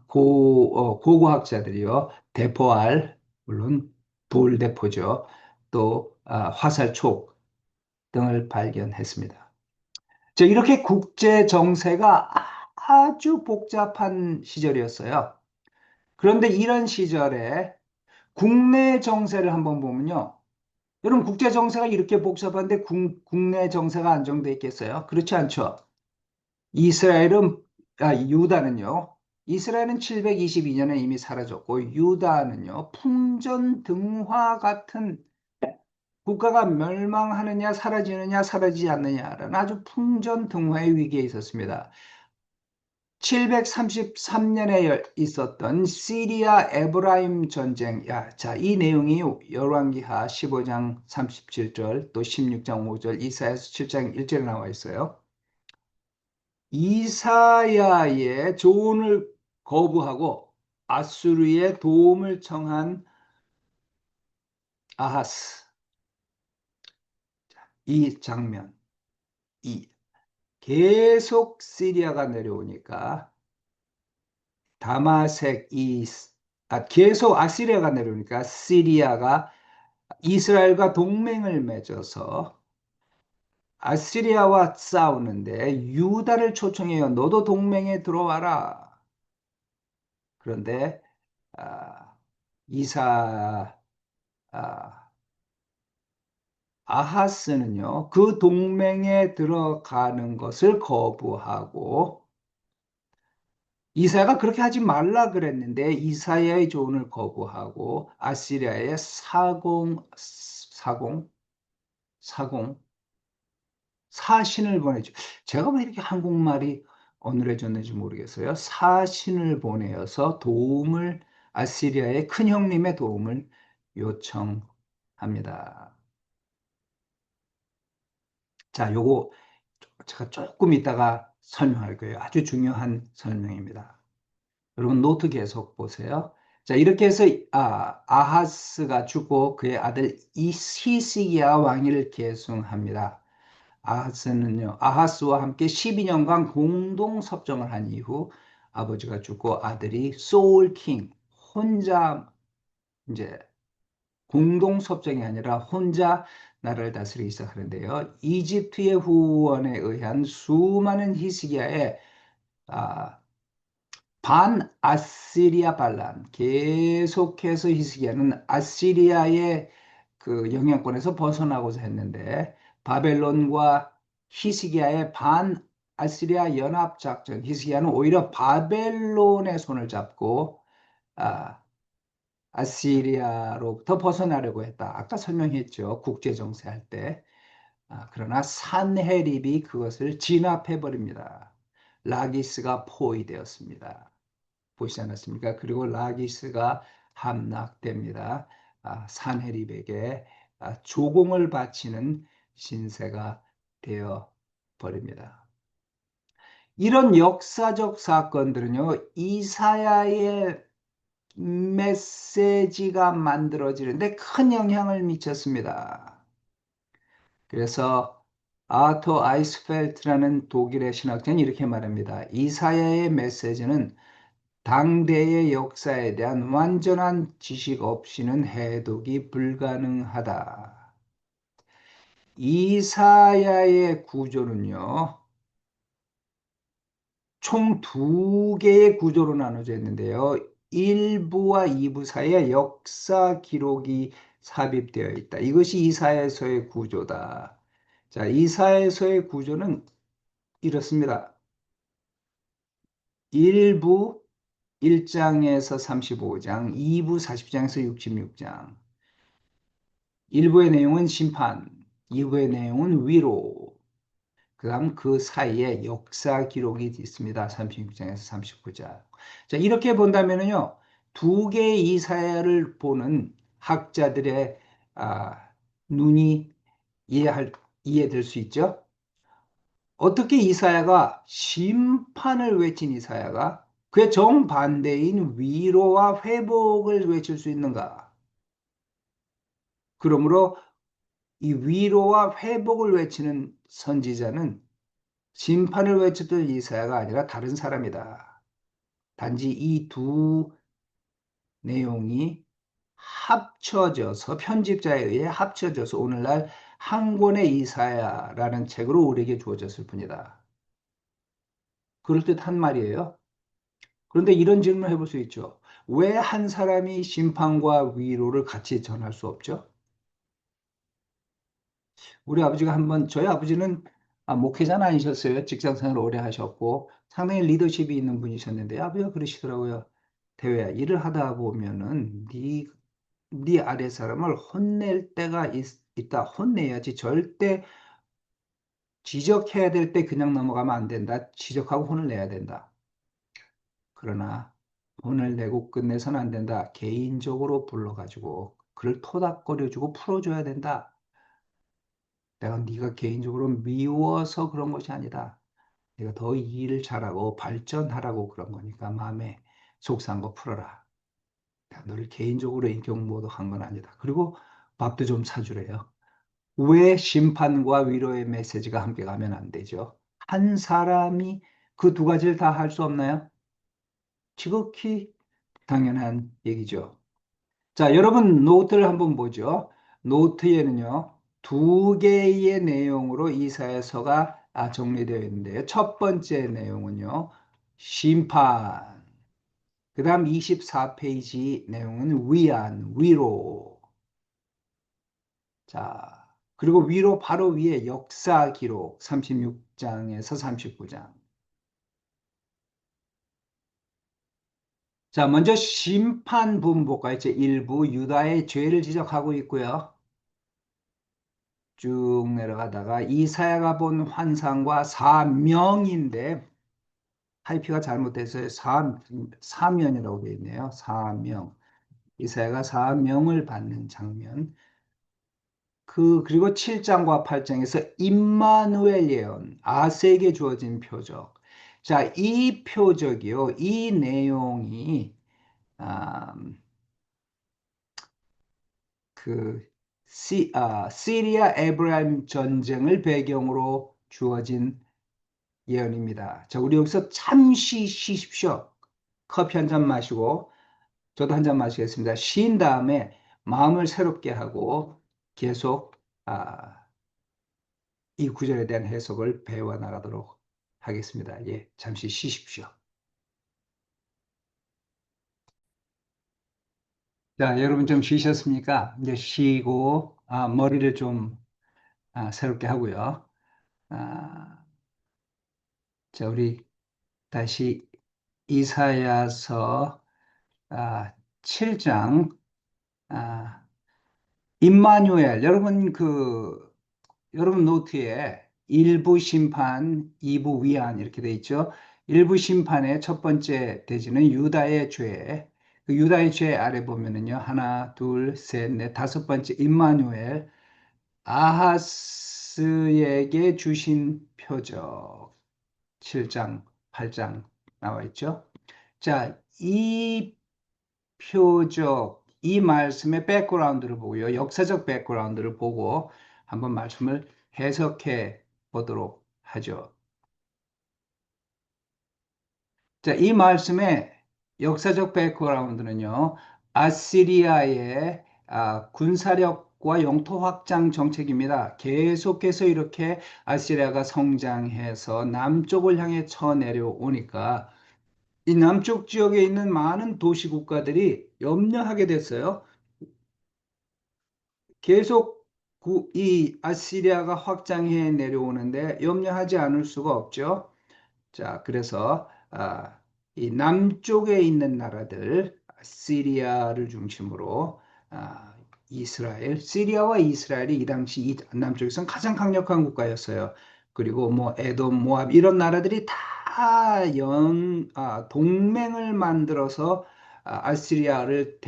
고고학자들이요. 대포알, 물론 돌대포죠. 또 화살촉 등을 발견했습니다. 자, 이렇게 국제 정세가 아주 복잡한 시절이었어요. 그런데 이런 시절에 국내 정세를 한번 보면요. 여러분, 국제 정세가 이렇게 복잡한데 국내 정세가 안정돼 있겠어요? 그렇지 않죠? 이스라엘은, 유다는요, 이스라엘은 722년에 이미 사라졌고, 유다는요, 풍전등화 같은 국가가 멸망하느냐, 사라지느냐, 사라지지 않느냐라는 아주 풍전등화의 위기에 있었습니다. 733년에 있었던 시리아 에브라임 전쟁. 야, 자, 이 내용이 열왕기하 15장 37절, 또 16장 5절, 이사야서 7장 1절에 나와 있어요. 이사야의 조언을 거부하고 아수르의 도움을 청한 아하스. 이 장면, 이 계속 시리아가 내려오니까 다마색 계속 아시리아가 내려오니까 시리아가 이스라엘과 동맹을 맺어서 아시리아와 싸우는데 유다를 초청해요. 너도 동맹에 들어와라. 그런데 아, 이사 아, 아하스는요, 그 동맹에 들어가는 것을 거부하고 이사야가 그렇게 하지 말라 그랬는데 이사야의 조언을 거부하고 아시리아의 사공 사신을 보내죠. 제가 왜 이렇게 한국말이 어눌해졌는지 모르겠어요. 사신을 보내어서 도움을 아시리아의 큰 형님의 도움을 요청합니다. 자, 요거 제가 조금 이따가 설명할 거예요. 아주 중요한 설명입니다. 여러분 노트 계속 보세요. 자, 이렇게 해서 아하스가 죽고 그의 아들 히스기야 왕위를 계승합니다. 아하스와 함께 12년간 공동 섭정을 한 이후 아버지가 죽고 아들이 소울킹 혼자 이제 공동 섭정이 아니라 혼자 나라를 다스리기 시작하는데요. 이집트의 후원에 의한 수많은 히스기야의 아, 반아시리아 반란, 계속해서 히스기야는 아시리아의 그 영향권에서 벗어나고자 했는데 바벨론과 히스기야의 반아시리아 연합 작전, 히스기야는 오히려 바벨론의 손을 잡고 아, 아시리아로부터 벗어나려고 했다. 아까 설명했죠. 국제 정세할 때. 그러나 산헤립이 그것을 진압해 버립니다. 라기스가 포위되었습니다. 보시지 않았습니까? 그리고 라기스가 함락됩니다. 산헤립에게 조공을 바치는 신세가 되어 버립니다. 이런 역사적 사건들은요, 이사야의 메시지가 만들어지는데 큰 영향을 미쳤습니다. 그래서 아토 아이스펠트라는 독일의 신학자는 이렇게 말합니다. 이사야의 메시지는 당대의 역사에 대한 완전한 지식 없이는 해독이 불가능하다. 이사야의 구조는요, 총 두 개의 구조로 나눠져 있는데요. 1부와 2부 사이에 역사 기록이 삽입되어 있다. 이것이 이사야서의 구조다. 자, 이사야서의 구조는 이렇습니다. 1부 1장에서 35장, 2부 40장에서 66장. 1부의 내용은 심판, 2부의 내용은 위로, 그 다음 그 사이에 역사 기록이 있습니다. 36장에서 39장. 자, 이렇게 본다면요, 두 개의 이사야를 보는 학자들의 아, 눈이 이해될 수 있죠? 어떻게 이사야가 심판을 외친 이사야가 그의 정반대인 위로와 회복을 외칠 수 있는가? 그러므로 이 위로와 회복을 외치는 선지자는 심판을 외쳤던 이사야가 아니라 다른 사람이다. 단지 이 두 내용이 합쳐져서 편집자에 의해 합쳐져서 오늘날 한 권의 이사야라는 책으로 우리에게 주어졌을 뿐이다. 그럴듯한 말이에요. 그런데 이런 질문을 해볼 수 있죠. 왜 한 사람이 심판과 위로를 같이 전할 수 없죠? 우리 아버지가 한번, 저희 아버지는 목회자는 아니셨어요. 직장 생활을 오래 하셨고 상당히 리더십이 있는 분이셨는데 아버지가 그러시더라고요. 대회야, 일을 하다 보면은 네 아래 사람을 혼낼 때가 있다. 혼내야지. 절대 지적해야 될 때 그냥 넘어가면 안 된다. 지적하고 혼을 내야 된다. 그러나 돈을 내고 끝내서는 안 된다. 개인적으로 불러가지고 그를 토닥거려주고 풀어줘야 된다. 내가 네가 개인적으로 미워서 그런 것이 아니다. 내가 더 일을 잘하고 발전하라고 그런 거니까 마음에 속상한 거 풀어라. 내가 너를 개인적으로 인격 모독한 건 아니다. 그리고 밥도 좀 사주래요. 왜 심판과 위로의 메시지가 함께 가면 안 되죠? 한 사람이 그 두 가지를 다 할 수 없나요? 지극히 당연한 얘기죠. 자, 여러분 노트를 한번 보죠. 노트에는요, 두 개의 내용으로 이사야서가 정리되어 있는데요. 첫 번째 내용은요, 심판. 그 다음 24페이지 내용은 위안, 위로. 자, 그리고 위로 바로 위에 역사 기록 36장에서 39장. 자, 먼저 심판 부분 볼까요? 이제 일부 유다의 죄를 지적하고 있고요. 쭉 내려가다가 이사야가 본 환상과 사명인데 타이피가 잘못돼서 사면이라고 되어 있네요. 사명. 이사야가 사명을 받는 장면. 그리고 7장과 8장에서 임마누엘 예언, 아세에게 주어진 표적. 자, 이 표적이요. 이 내용이 아, 그 시리아 에브라임 전쟁을 배경으로 주어진 예언입니다. 자, 우리 여기서 잠시 쉬십시오. 커피 한 잔 마시고, 저도 한 잔 마시겠습니다. 쉰 다음에 마음을 새롭게 하고 계속 이 구절에 대한 해석을 배워 나가도록 하겠습니다. 예, 잠시 쉬십시오. 자, 여러분 좀 쉬셨습니까? 이제 쉬고, 머리를 좀 새롭게 하고요. 아, 자, 우리 다시 이사야서 7장, 임마누엘, 여러분 노트에 일부 심판, 이부 위안 이렇게 돼 있죠. 일부 심판의 첫 번째 대지는 유다의 죄. 그 유다의 죄 아래 보면은요. 하나, 둘, 셋, 넷, 다섯 번째 임마누엘, 아하스에게 주신 표적. 7장, 8장 나와 있죠. 자, 이 표적, 이 말씀의 백그라운드를 보고요. 역사적 백그라운드를 보고 한번 말씀을 해석해 보도록 하죠. 자, 이 말씀의 역사적 백그라운드는요. 아시리아의 군사력과 영토 확장 정책입니다. 계속해서 이렇게 아시리아가 성장해서 남쪽을 향해 쳐내려오니까 이 남쪽 지역에 있는 많은 도시 국가들이 염려하게 됐어요. 계속 이 아시리아가 확장해 내려오는데 염려하지 않을 수가 없죠. 자, 그래서 이 남쪽에 있는 나라들, 시리아를 중심으로 시리아와 이스라엘이 이 당시 이 남쪽에서는 가장 강력한 국가였어요. 그리고 뭐 에돔, 모압 이런 나라들이 다 동맹을 만들어서 아시리아를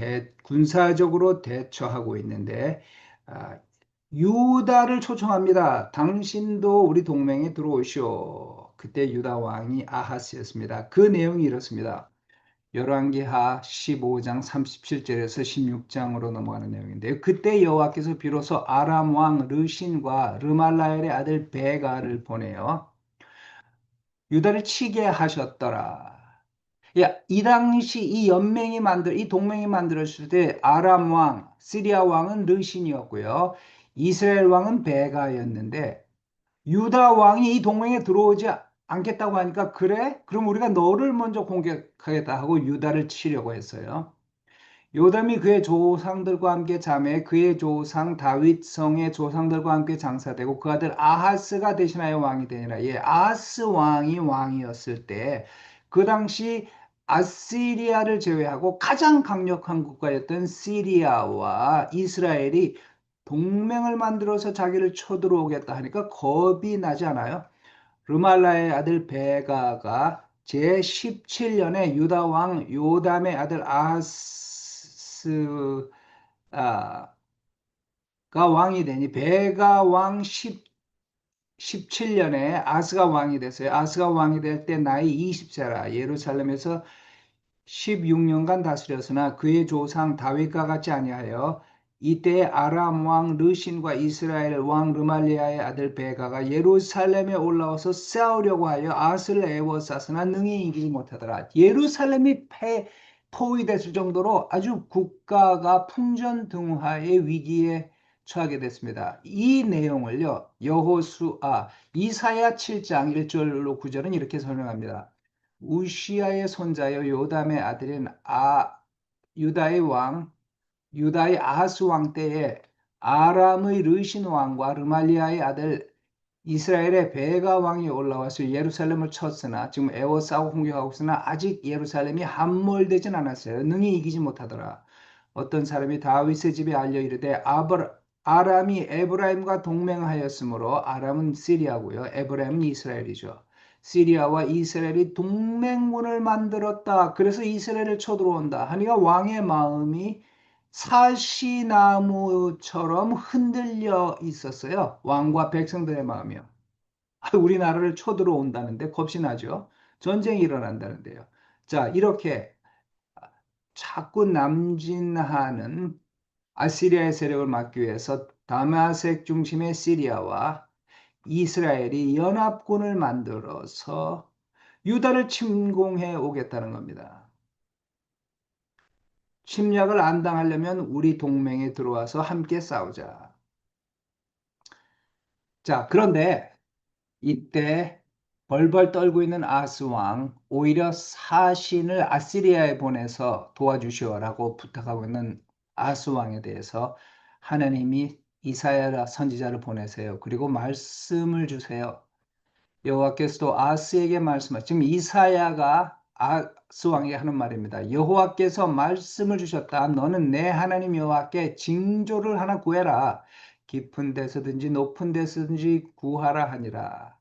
군사적으로 대처하고 있는데 아, 유다를 초청합니다. 당신도 우리 동맹에 들어오시오. 그때 유다 왕이 아하스였습니다. 그 내용이 이렇습니다. 열왕기하 15장 37절에서 16장으로 넘어가는 내용인데요. 그때 여호와께서 비로소 아람 왕 르신과 르말라엘의 아들 베가를 보내요. 유다를 치게 하셨더라. 야, 이 당시 이 동맹이 만들어졌을 때 아람 왕, 시리아 왕은 르신이었고요. 이스라엘 왕은 베가였는데 유다 왕이 이 동맹에 들어오지 않겠다고 하니까 그래? 그럼 우리가 너를 먼저 공격하겠다 하고 유다를 치려고 했어요. 요담이 그의 조상들과 함께 자매 그의 조상 다윗 성의 조상들과 함께 장사되고 그 아들 아하스가 대신하여 왕이 되니라. 예, 아하스 왕이 왕이었을 때 그 당시 아시리아를 제외하고 가장 강력한 국가였던 시리아와 이스라엘이 동맹을 만들어서 자기를 쳐들어오겠다 하니까 겁이 나지 않아요? 르말라의 아들 베가가 제17년에 유다 왕 요담의 아들 아하스가 왕이 되니 베가 왕 17년에 아스가 왕이 됐어요. 아스가 왕이 될 때 나이 20세라 예루살렘에서 16년간 다스렸으나 그의 조상 다윗과 같지 아니하여 이때 아람 왕 르신과 이스라엘 왕 르말리아의 아들 베가가 예루살렘에 올라와서 싸우려고 하여 아스를 애워쌌으나 능히 이기지 못하더라. 예루살렘이 포위됐을 정도로 아주 국가가 풍전등화의 위기에 처하게 됐습니다. 이 내용을요, 이사야 7장 1절로 9절은 이렇게 설명합니다. 우시아의 손자여 요담의 아들인 유다의 왕 유다의 아하스 왕 때에 아람의 르신 왕과 르말리아의 아들 이스라엘의 베가 왕이 올라와서 예루살렘을 쳤으나 지금 에워싸고 공격하고 있으나 아직 예루살렘이 함몰되진 않았어요. 능히 이기지 못하더라. 어떤 사람이 다윗의 집에 알려 이르되 아람이 에브라임과 동맹하였으므로 아람은 시리아고요. 에브라임은 이스라엘이죠. 시리아와 이스라엘이 동맹군을 만들었다. 그래서 이스라엘을 쳐들어온다. 하니까 왕의 마음이 사시나무처럼 흔들려 있었어요. 왕과 백성들의 마음이요. 우리나라를 쳐들어온다는데 겁이 나죠. 전쟁이 일어난다는데요. 자, 이렇게 자꾸 남진하는 아시리아의 세력을 막기 위해서 다마색 중심의 시리아와 이스라엘이 연합군을 만들어서 유다를 침공해 오겠다는 겁니다. 침략을 안 당하려면 우리 동맹에 들어와서 함께 싸우자. 자, 그런데 이때 벌벌 떨고 있는 아스 왕, 오히려 사신을 아시리아에 보내서 도와주시오라고 부탁하고 있는 아스 왕에 대해서 하나님이 이사야 선지자를 보내세요. 그리고 말씀을 주세요. 여호와께서도 아스에게 말씀하시 지금 이사야가 아스 왕에게 하는 말입니다. 여호와께서 말씀을 주셨다. 너는 내 하나님 여호와께 징조를 하나 구해라. 깊은 데서든지 높은 데서든지 구하라 하니라.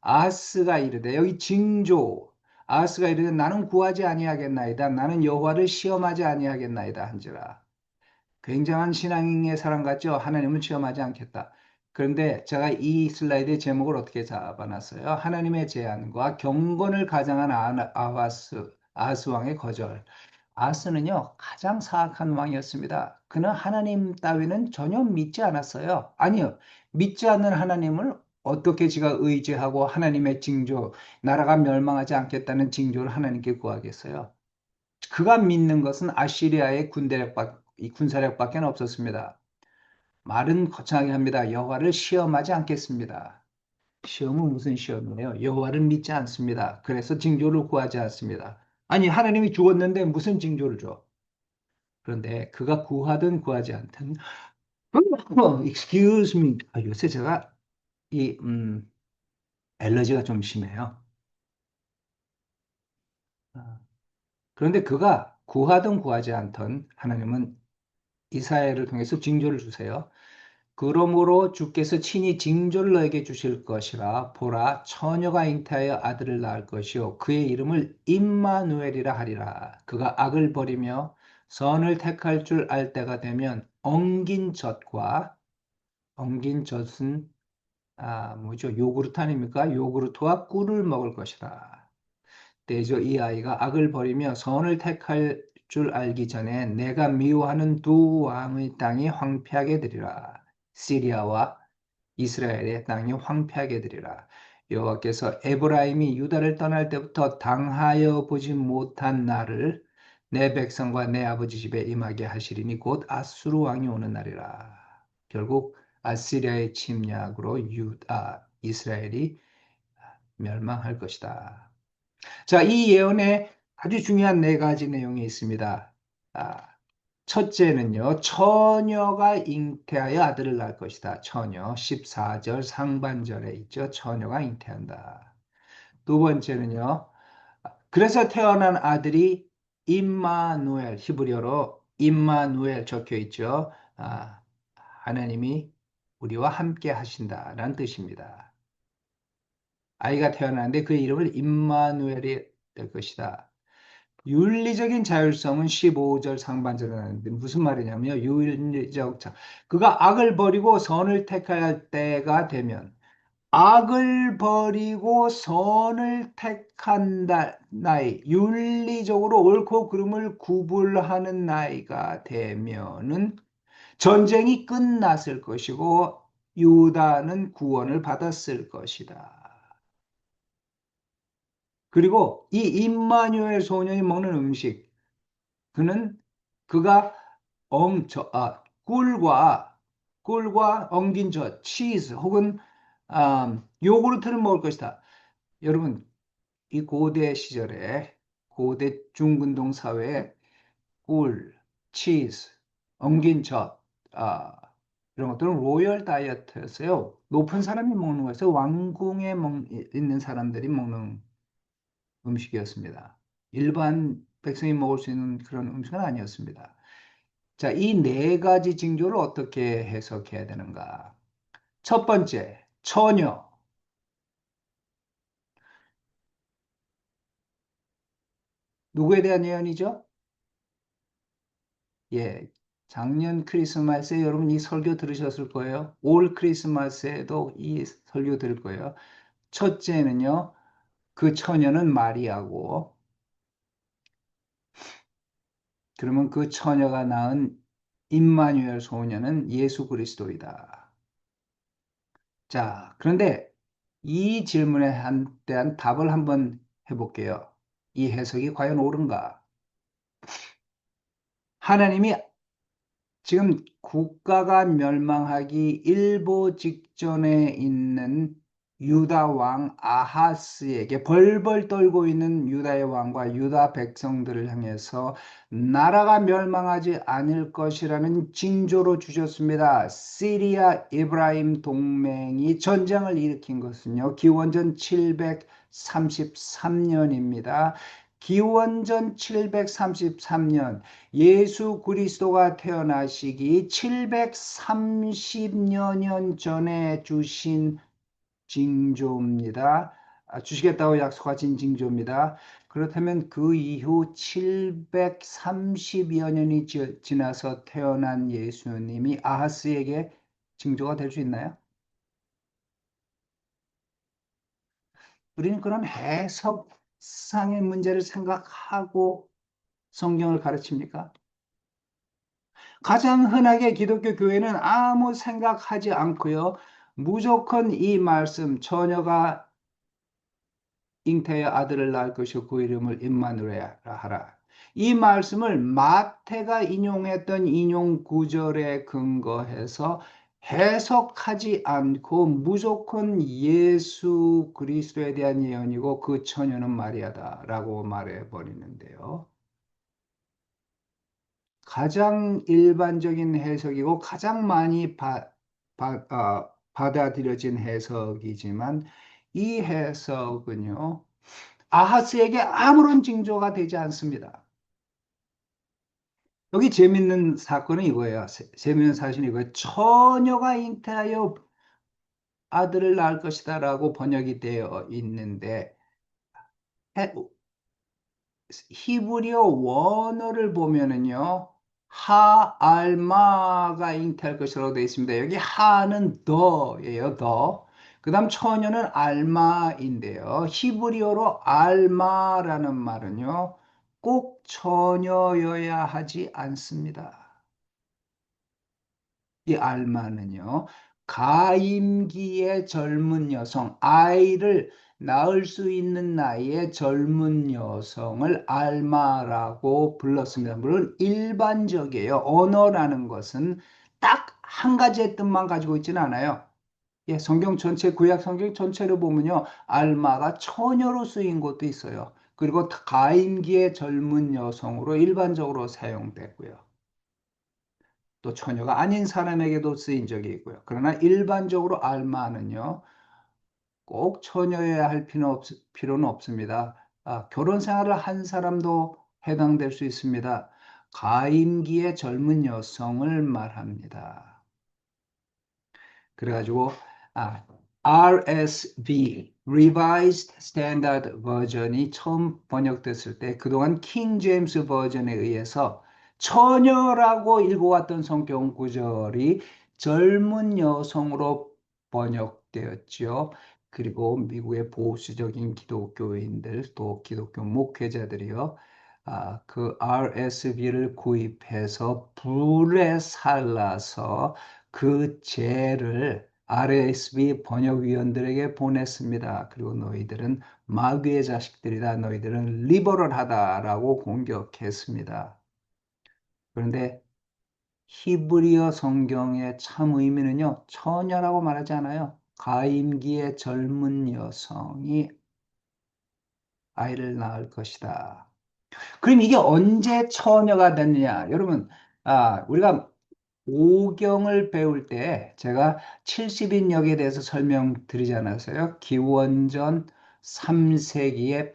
아하스가 이르되 여기 징조 아하스가 이르되 나는 구하지 아니하겠나이다 나는 여호와를 시험하지 아니하겠나이다 한지라. 굉장한 신앙의 사람 같죠. 하나님은 시험하지 않겠다. 그런데 제가 이 슬라이드의 제목을 어떻게 잡아놨어요? 하나님의 제안과 경건을 가장한 아하스 왕의 거절. 아하스는요 가장 사악한 왕이었습니다. 그는 하나님 따위는 전혀 믿지 않았어요. 아니요, 믿지 않는 하나님을 어떻게 지가 의지하고 하나님의 징조, 나라가 멸망하지 않겠다는 징조를 하나님께 구하겠어요? 그가 믿는 것은 아시리아의 군사력밖에 없었습니다. 말은 거창하게 합니다. 여호와를 시험하지 않겠습니다. 시험은 무슨 시험이에요? 여호와를 믿지 않습니다. 그래서 징조를 구하지 않습니다. 아니, 하나님이 죽었는데 무슨 징조를 줘? 그런데 그가 구하든 구하지 않든 excuse me. 요새 제가 이 엘러지가 좀 심해요. 아, 그런데 그가 구하든 구하지 않든 하나님은 이사야를 통해서 징조를 주세요. 그러므로 주께서 친히 징조를 너에게 주실 것이라. 보라, 처녀가 잉태하여 아들을 낳을 것이요 그의 이름을 임마누엘이라 하리라. 그가 악을 버리며 선을 택할 줄 알 때가 되면 엉긴 젖은 뭐죠? 요구르트 아닙니까? 요구르트와 꿀을 먹을 것이라. 때죠 이 아이가 악을 버리며 선을 택할 줄 알기 전에 내가 미워하는 두 왕의 땅이 황폐하게 되리라. 시리아와 이스라엘의 땅이 황폐하게 되리라. 여호와께서 에브라임이 유다를 떠날 때부터 당하여 보지 못한 날을 내 백성과 내 아버지 집에 임하게 하시리니 곧 아수르 왕이 오는 날이라. 결국 아시리아의 침략으로 이스라엘이 멸망할 것이다. 자, 이 예언에 아주 중요한 네 가지 내용이 있습니다. 아, 첫째는요, 처녀가 잉태하여 아들을 낳을 것이다. 처녀, 14절 상반절에 있죠. 처녀가 잉태한다. 두 번째는요, 그래서 태어난 아들이 임마누엘, 히브리어로 임마누엘 적혀 있죠. 하나님이 우리와 함께 하신다라는 뜻입니다. 아이가 태어났는데 그 이름을 임마누엘이 될 것이다. 윤리적인 자율성은 15절 상반절에 나오는데 무슨 말이냐면요. 윤리적 자. 그가 악을 버리고 선을 택할 때가 되면 악을 버리고 선을 택한 나이, 윤리적으로 옳고 그름을 구분하는 나이가 되면은 전쟁이 끝났을 것이고 유다는 구원을 받았을 것이다. 그리고 이 임마누엘 소년이 먹는 음식, 그는 그가 꿀과 엉긴 젖, 치즈 혹은 요구르트를 먹을 것이다. 여러분, 이 고대 시절에 고대 중근동 사회에 꿀, 치즈, 엉긴 젖 이런 것들은 로열 다이어트였어요. 높은 사람이 먹는 거였어요. 왕궁에 있는 사람들이 먹는 음식이었습니다. 일반 백성이 먹을 수 있는 그런 음식은 아니었습니다. 자, 이 네 가지 징조를 어떻게 해석해야 되는가? 첫 번째, 처녀. 누구에 대한 예언이죠? 예, 작년 크리스마스에 여러분 이 설교 들으셨을 거예요. 올 크리스마스에도 이 설교 들을 거예요. 첫째는요, 그 처녀는 마리아고, 그러면 그 처녀가 낳은 임마누엘 소녀는 예수 그리스도이다. 자, 그런데 이 질문에 대한 답을 한번 해볼게요. 이 해석이 과연 옳은가? 하나님이 지금 국가가 멸망하기 일보 직전에 있는 유다 왕 아하스에게 벌벌 떨고 있는 유다의 왕과 유다 백성들을 향해서 나라가 멸망하지 않을 것이라는 징조로 주셨습니다. 시리아 이브라임 동맹이 전쟁을 일으킨 것은요, 기원전 733년입니다. 기원전 733년 예수 그리스도가 태어나시기 730여 년 전에 주신 징조입니다. 주시겠다고 약속하신 징조입니다. 그렇다면 그 이후 730여 년이 지나서 태어난 예수님이 아하스에게 징조가 될 수 있나요? 우리는 그런 해석상의 문제를 생각하고 성경을 가르칩니까? 가장 흔하게 기독교 교회는 아무 생각하지 않고요. 무조건 이 말씀, 처녀가 잉태의 아들을 낳을 것이고 그 이름을 임마누엘라 하라. 이 말씀을 마태가 인용했던 인용 구절에 근거해서 해석하지 않고 무조건 예수 그리스도에 대한 예언이고 그 처녀는 마리아다라고 말해 버리는데요. 가장 일반적인 해석이고 가장 많이 받아들여진 해석이지만 이 해석은요, 아하스에게 아무런 징조가 되지 않습니다. 여기 재밌는 사건은 이거예요. 재밌는 사실은 이거예요. 처녀가 잉태하여 아들을 낳을 것이다라고 번역이 되어 있는데 히브리어 원어를 보면은요, 하알마가 잉태할 것이라고 되어 있습니다. 여기 하는 더예요, 더. 그 다음 처녀는 알마인데요. 히브리어로 알마라는 말은요, 꼭 처녀여야 하지 않습니다. 이 알마는요, 가임기의 젊은 여성, 아이를 낳을 수 있는 나이의 젊은 여성을 알마라고 불렀습니다. 물론 일반적이에요. 언어라는 것은 딱 한 가지의 뜻만 가지고 있지는 않아요. 예, 성경 전체, 구약 성경 전체를 보면요, 알마가 처녀로 쓰인 것도 있어요. 그리고 가임기의 젊은 여성으로 일반적으로 사용되고요. 또 처녀가 아닌 사람에게도 쓰인 적이 있고요. 그러나 일반적으로 알마는요, 꼭 처녀여야 할 필요는 없습니다. 결혼 생활을 한 사람도 해당될 수 있습니다. 가임기의 젊은 여성을 말합니다. 그래가지고, 아, RSV, Revised Standard Version이 처음 번역됐을 때 그동안 킹 제임스 버전에 의해서 처녀라고 읽어왔던 성경 구절이 젊은 여성으로 번역되었지요. 그리고 미국의 보수적인 기독교인들 또 기독교 목회자들이요. 그 RSV를 구입해서 불에 살라서 그 죄를 RSV 번역위원들에게 보냈습니다. 그리고 너희들은 마귀의 자식들이다. 너희들은 리버럴하다라고 공격했습니다. 그런데 히브리어 성경의 참 의미는요, 처녀라고 말하지 않아요. 가임기의 젊은 여성이 아이를 낳을 것이다. 그럼 이게 언제 처녀가 됐느냐? 여러분, 우리가 오경을 배울 때 제가 70인역에 대해서 설명드리지 않았어요? 기원전 3세기의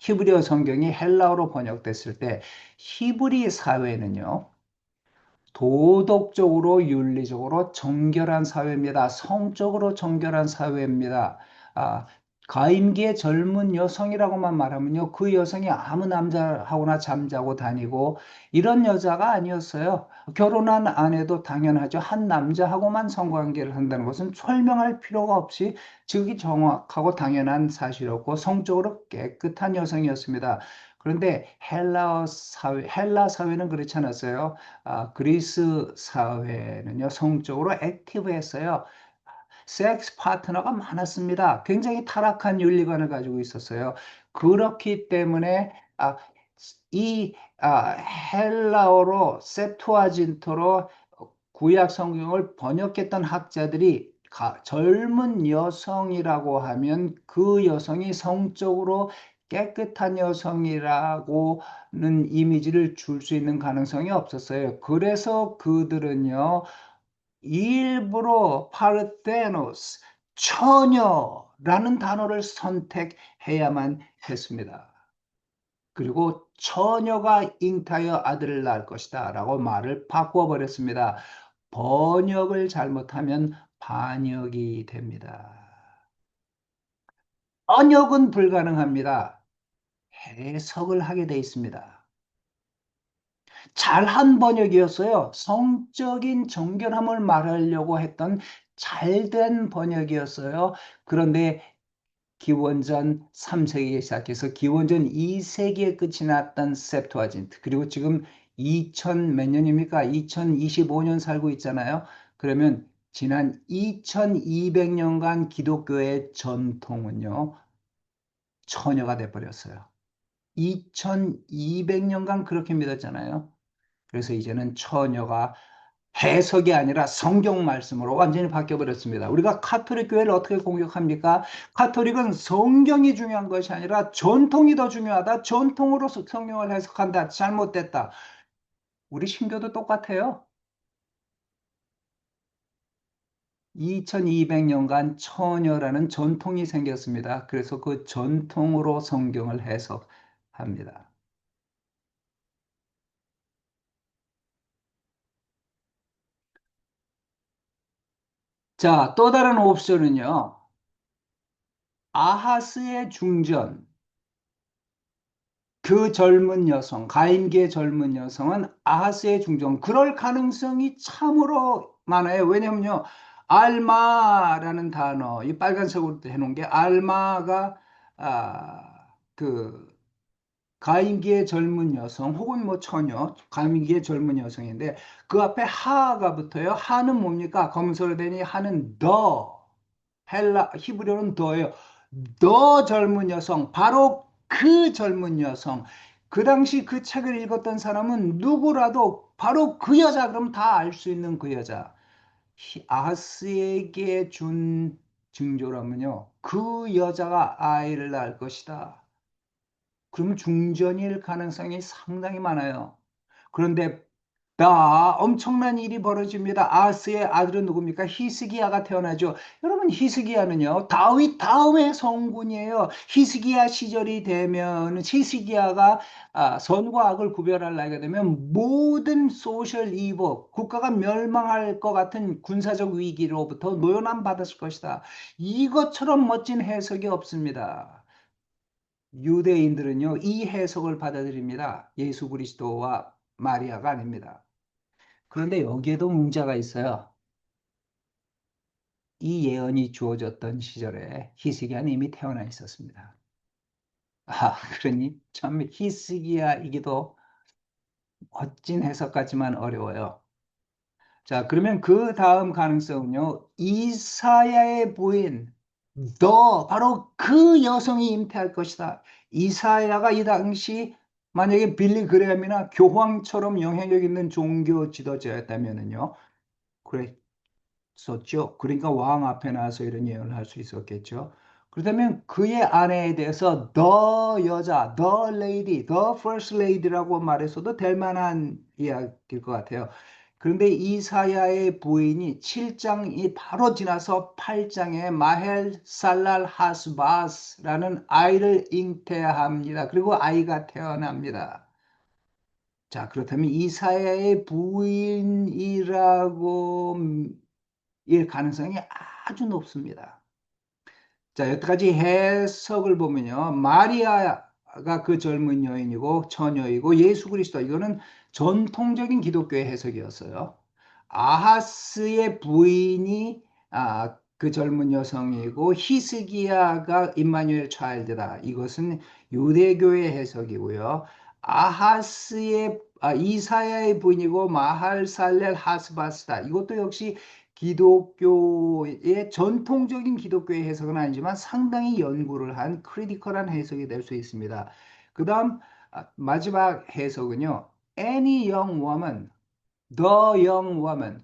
히브리어 성경이 헬라어로 번역됐을 때 히브리 사회는요. 도덕적으로 윤리적으로 정결한 사회입니다. 성적으로 정결한 사회입니다. 아, 가임기의 젊은 여성이라고만 말하면요. 그 여성이 아무 남자하고나 잠자고 다니고 이런 여자가 아니었어요. 결혼한 아내도 당연하죠. 한 남자하고만 성관계를 한다는 것은 설명할 필요가 없이 즉이 정확하고 당연한 사실이었고 성적으로 깨끗한 여성이었습니다. 그런데 헬라 사회는 그렇지 않았어요. 그리스 사회는요, 성적으로 액티브했어요. 섹스 파트너가 많았습니다. 굉장히 타락한 윤리관을 가지고 있었어요. 그렇기 때문에 헬라어로 septuaginto로 구약 성경을 번역했던 학자들이 젊은 여성이라고 하면 그 여성이 성적으로 깨끗한 여성이라고는 이미지를 줄 수 있는 가능성이 없었어요. 그래서 그들은요, 일부러 파르테노스, 처녀라는 단어를 선택해야만 했습니다. 그리고 처녀가 잉타여 아들을 낳을 것이다 라고 말을 바꾸어 버렸습니다. 번역을 잘못하면 반역이 됩니다. 번역은 불가능합니다. 해석을 하게 돼 있습니다. 잘한 번역이었어요. 성적인 정결함을 말하려고 했던 잘된 번역이었어요. 그런데 기원전 3세기에 시작해서 기원전 2세기에 끝이 났던 septuagint 그리고 지금 2000 몇 년입니까? 2025년 살고 있잖아요. 그러면 지난 2200년간 기독교의 전통은요, 처녀가 돼버렸어요. 2200년간 그렇게 믿었잖아요. 그래서 이제는 처녀가 해석이 아니라 성경 말씀으로 완전히 바뀌어버렸습니다. 우리가 카톨릭 교회를 어떻게 공격합니까? 카톨릭은 성경이 중요한 것이 아니라 전통이 더 중요하다. 전통으로 성경을 해석한다. 잘못됐다. 우리 신교도 똑같아요. 2200년간 처녀라는 전통이 생겼습니다. 그래서 그 전통으로 성경을 해석합니다. 자, 또 다른 옵션은요. 아하스의 중전, 그 젊은 여성, 가임기의 젊은 여성은 아하스의 중전, 그럴 가능성이 참으로 많아요. 왜냐면요, 알마라는 단어, 이 빨간색으로 해놓은 게 알마가 그 가임기의 젊은 여성 혹은 뭐 처녀, 가임기의 젊은 여성인데 그 앞에 하가 붙어요. 하는 뭡니까? 검은색으로 되니 하는 더. 헬라 히브리어는 더예요. 더 젊은 여성, 바로 그 젊은 여성. 그 당시 그 책을 읽었던 사람은 누구라도 바로 그 여자 그럼 다 알 수 있는 그 여자. 아스에게 준 징조라면요. 그 여자가 아이를 낳을 것이다. 그러면 중전일 가능성이 상당히 많아요. 그런데 다 엄청난 일이 벌어집니다. 아스의 아들은 누굽니까? 히스기야가 태어나죠. 여러분, 히스기야는요, 다윗 다음의 성군이에요. 히스기야 시절이 되면, 히스기야가 선과 악을 구별할 나이가 되면 모든 소셜 이버, 국가가 멸망할 것 같은 군사적 위기로부터 노연함 받았을 것이다. 이것처럼 멋진 해석이 없습니다. 유대인들은요, 이 해석을 받아들입니다. 예수 그리스도와 마리아가 아닙니다. 그런데 여기에도 문제가 있어요. 이 예언이 주어졌던 시절에 히스기야는 이미 태어나 있었습니다. 그러니 참 히스기야이기도 멋진 해석 같지만 어려워요. 자, 그러면 그 다음 가능성은요. 이사야의 부인, 바로 그 여성이 잉태할 것이다. 이사야가 이 당시 만약에 빌리 그레함이나 교황처럼 영향력 있는 종교 지도자였다면은요. 그래, 썼죠. 그러니까 왕 앞에 나와서 이런 예언을 할 수 있었겠죠. 그렇다면 그의 아내에 대해서 the 여자, the lady, the first lady라고 말해서도 될 만한 이야기일 것 같아요. 그런데 이사야의 부인이 7장이 바로 지나서 8장에 마헬 살랄 하스바스라는 아이를 잉태합니다. 그리고 아이가 태어납니다. 자, 그렇다면 이사야의 부인이라고 일 가능성이 아주 높습니다. 자, 여태까지 해석을 보면요. 마리아가 그 젊은 여인이고 처녀이고 예수 그리스도 이거는 전통적인 기독교의 해석이었어요. 아하스의 부인이 그 젊은 여성이고 히스기야가 임마누엘 차일드다. 이것은 유대교의 해석이고요. 이사야의 부인이고 마할살렐 하스바스다. 이것도 역시 기독교의 전통적인 기독교의 해석은 아니지만 상당히 연구를 한 크리티컬한 해석이 될 수 있습니다. 그 다음 마지막 해석은요. Any young woman, the young woman.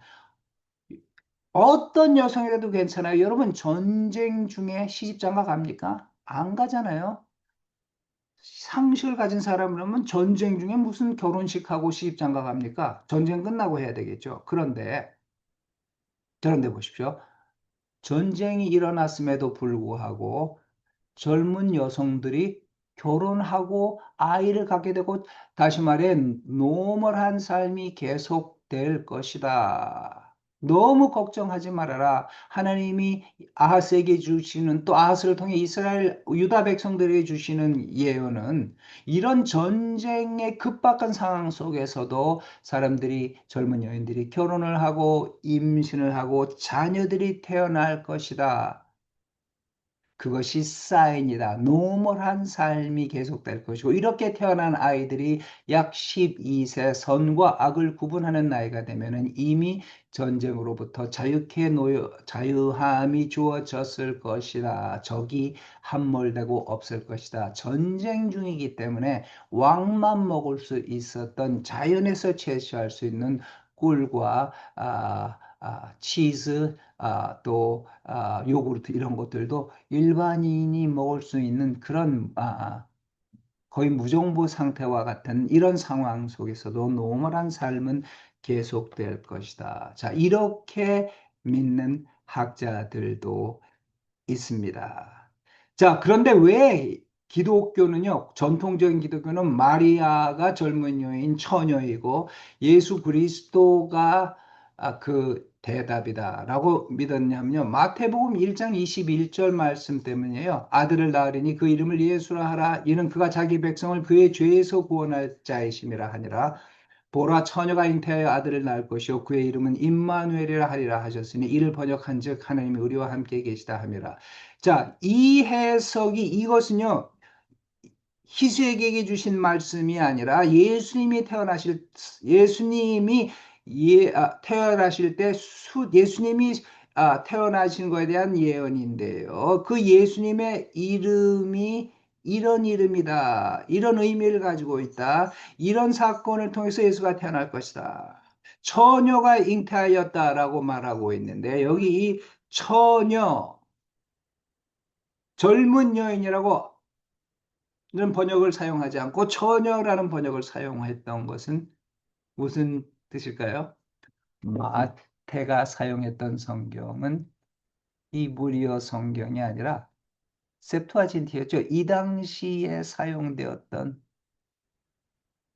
어떤 여성이라도 괜찮아요. 여러분 전쟁 중에 시집장가 갑니까? 안 가잖아요. 상식을 가진 사람이라면 전쟁 중에 무슨 결혼식하고 시집장가 갑니까? 전쟁 끝나고 해야 되겠죠. 그런데 보십시오. 전쟁이 일어났음에도 불구하고 젊은 여성들이 결혼하고 아이를 갖게 되고 다시 말해 노멀한 삶이 계속될 것이다. 너무 걱정하지 말아라. 하나님이 아하스에게 주시는 또 아하스를 통해 이스라엘 유다 백성들에게 주시는 예언은 이런 전쟁의 급박한 상황 속에서도 사람들이 젊은 여인들이 결혼을 하고 임신을 하고 자녀들이 태어날 것이다. 그것이 사인이다. 노멀한 삶이 계속될 것이고 이렇게 태어난 아이들이 약 12세 선과 악을 구분하는 나이가 되면은 이미 전쟁으로부터 자유함이 주어졌을 것이다. 적이 함몰되고 없을 것이다. 전쟁 중이기 때문에 왕만 먹을 수 있었던 자연에서 채취할 수 있는 꿀과 치즈, 요구르트 이런 것들도 일반인이 먹을 수 있는 그런 거의 무정부 상태와 같은 이런 상황 속에서도 노멀한 삶은 계속될 것이다. 자, 이렇게 믿는 학자들도 있습니다. 자, 그런데 왜 기독교는요, 전통적인 기독교는 마리아가 젊은 여인 처녀이고 예수 그리스도가 그 대답이다라고 믿었냐면요. 마태복음 1장 21절 말씀 때문이에요. 아들을 낳으리니 그 이름을 예수라 하라. 이는 그가 자기 백성을 그의 죄에서 구원할 자이심이라 하니라. 보라 처녀가 잉태하여 아들을 낳을 것이요 그의 이름은 임마누엘이라 하리라 하셨으니 이를 번역한즉 하나님이 우리와 함께 계시다 함이라. 자, 이 해석이 이것은요. 희수에게 주신 말씀이 아니라 예수님이 태어나실 때 예수님이 태어나신 거에 대한 예언인데요. 그 예수님의 이름이 이런 이름이다. 이런 의미를 가지고 있다. 이런 사건을 통해서 예수가 태어날 것이다. 처녀가 잉태하였다라고 말하고 있는데 여기 이 처녀, 젊은 여인이라고 이런 번역을 사용하지 않고 처녀라는 번역을 사용했던 것은 무슨 뜻일까요? 마태가 사용했던 성경은 이브리어 성경이 아니라 septuagint였죠. 이 당시에 사용되었던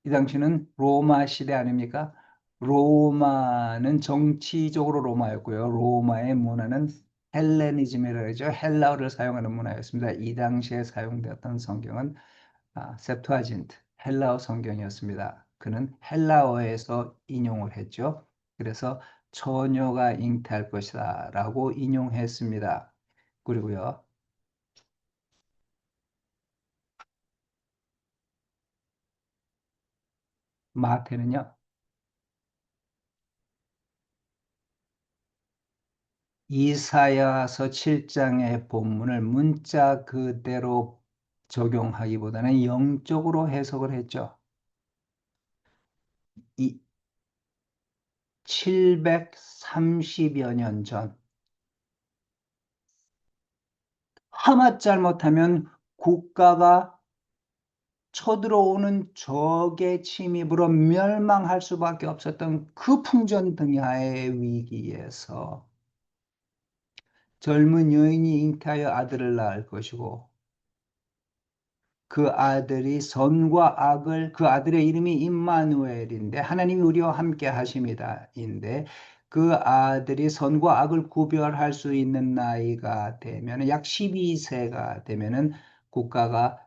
이 당시는 로마 시대 아닙니까? 로마는 정치적으로 로마였고요. 로마의 문화는 헬레니즘이라고 하죠. 헬라어를 사용하는 문화였습니다. 이 당시에 사용되었던 성경은 septuagint, 헬라어 성경이었습니다. 그는 헬라어에서 인용을 했죠. 그래서 처녀가 잉태할 것이다 라고 인용했습니다. 그리고요, 마태는요, 이사야서 7장의 본문을 문자 그대로 적용하기보다는 영적으로 해석을 했죠. 이 730여 년 전, 하마 잘못하면 국가가 쳐들어오는 적의 침입으로 멸망할 수밖에 없었던 그 풍전등야의 위기에서 젊은 여인이 잉태하여 아들을 낳을 것이고 그 아들이 선과 악을 그 아들의 이름이 임마누엘인데 하나님이 우리와 함께 하심이다인데 그 아들이 선과 악을 구별할 수 있는 나이가 되면 약 12세가 되면은 국가가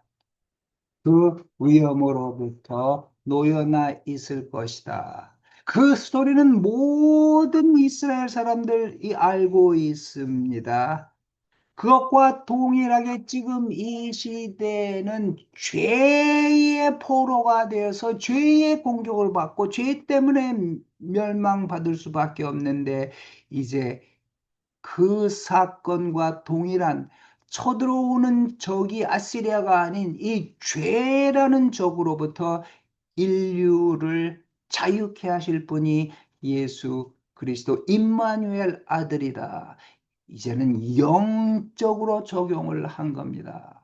그 위험으로부터 놓여나 있을 것이다. 그 스토리는 모든 이스라엘 사람들이 알고 있습니다. 그것과 동일하게 지금 이 시대는 죄의 포로가 되어서 죄의 공격을 받고 죄 때문에 멸망받을 수밖에 없는데 이제 그 사건과 동일한 쳐들어오는 적이 아시리아가 아닌 이 죄라는 적으로부터 인류를 자유케 하실 분이 예수 그리스도 임마누엘 아들이다. 이제는 영적으로 적용을 한 겁니다.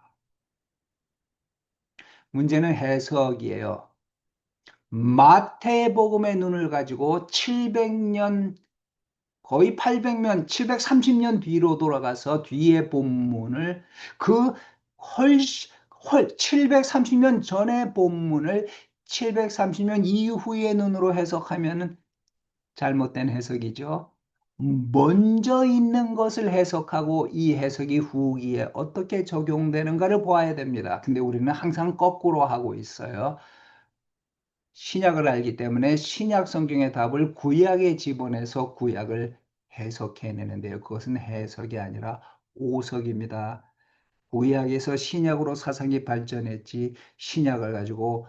문제는 해석이에요. 마태복음의 눈을 가지고 700년 거의 800년, 730년 뒤로 돌아가서 뒤에 본문을 그 훨씬 730년 전의 본문을 730년 이후의 눈으로 해석하면 잘못된 해석이죠. 먼저 있는 것을 해석하고 이 해석이 후기에 어떻게 적용되는가를 보아야 됩니다. 근데 우리는 항상 거꾸로 하고 있어요. 신약을 알기 때문에 신약 성경의 답을 구약에 집어내서 구약을 해석해내는데요. 그것은 해석이 아니라 오석입니다. 구약에서 신약으로 사상이 발전했지 신약을 가지고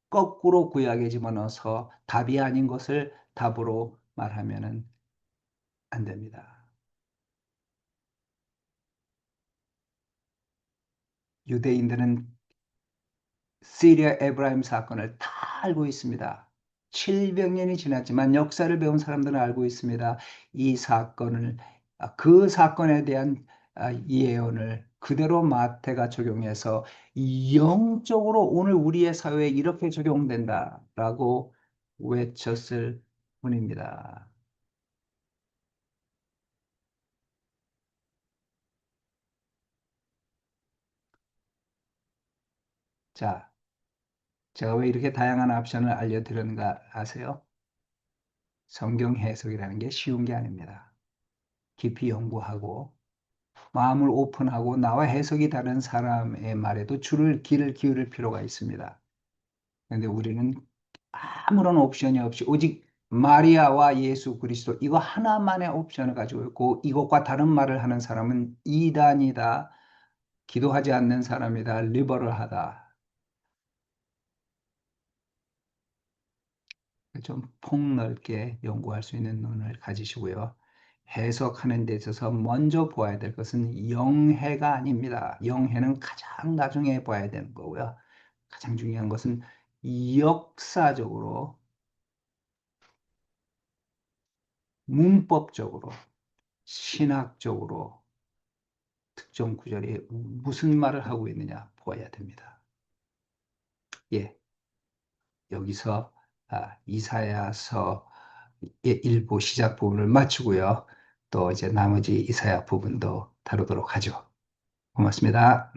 거꾸로 구약에 집어넣어서 답이 아닌 것을 답으로 말하면 안 됩니다. 유대인들은 시리아 에브라임 사건을 다 알고 있습니다. 700년이 지났지만 역사를 배운 사람들은 알고 있습니다. 이 사건을 그 사건에 대한 예언을 그대로 마태가 적용해서 영적으로 오늘 우리의 사회에 이렇게 적용된다라고 외쳤을 뿐입니다. 자, 제가 왜 이렇게 다양한 옵션을 알려드렸는가 아세요? 성경 해석이라는 게 쉬운 게 아닙니다. 깊이 연구하고 마음을 오픈하고 나와 해석이 다른 사람의 말에도 귀를 기울일 필요가 있습니다. 그런데 우리는 아무런 옵션이 없이 오직 마리아와 예수 그리스도 이거 하나만의 옵션을 가지고 있고 이것과 다른 말을 하는 사람은 이단이다, 기도하지 않는 사람이다, 리버럴하다. 좀 폭넓게 연구할 수 있는 눈을 가지시고요. 해석하는 데 있어서 먼저 보아야 될 것은 영해가 아닙니다. 영해는 가장 나중에 봐야 되는 거고요. 가장 중요한 것은 역사적으로, 문법적으로, 신학적으로 특정 구절이 무슨 말을 하고 있느냐 보아야 됩니다. 예, 여기서 이사야서 일부 시작 부분을 마치고요. 또 이제 나머지 이사야 부분도 다루도록 하죠. 고맙습니다.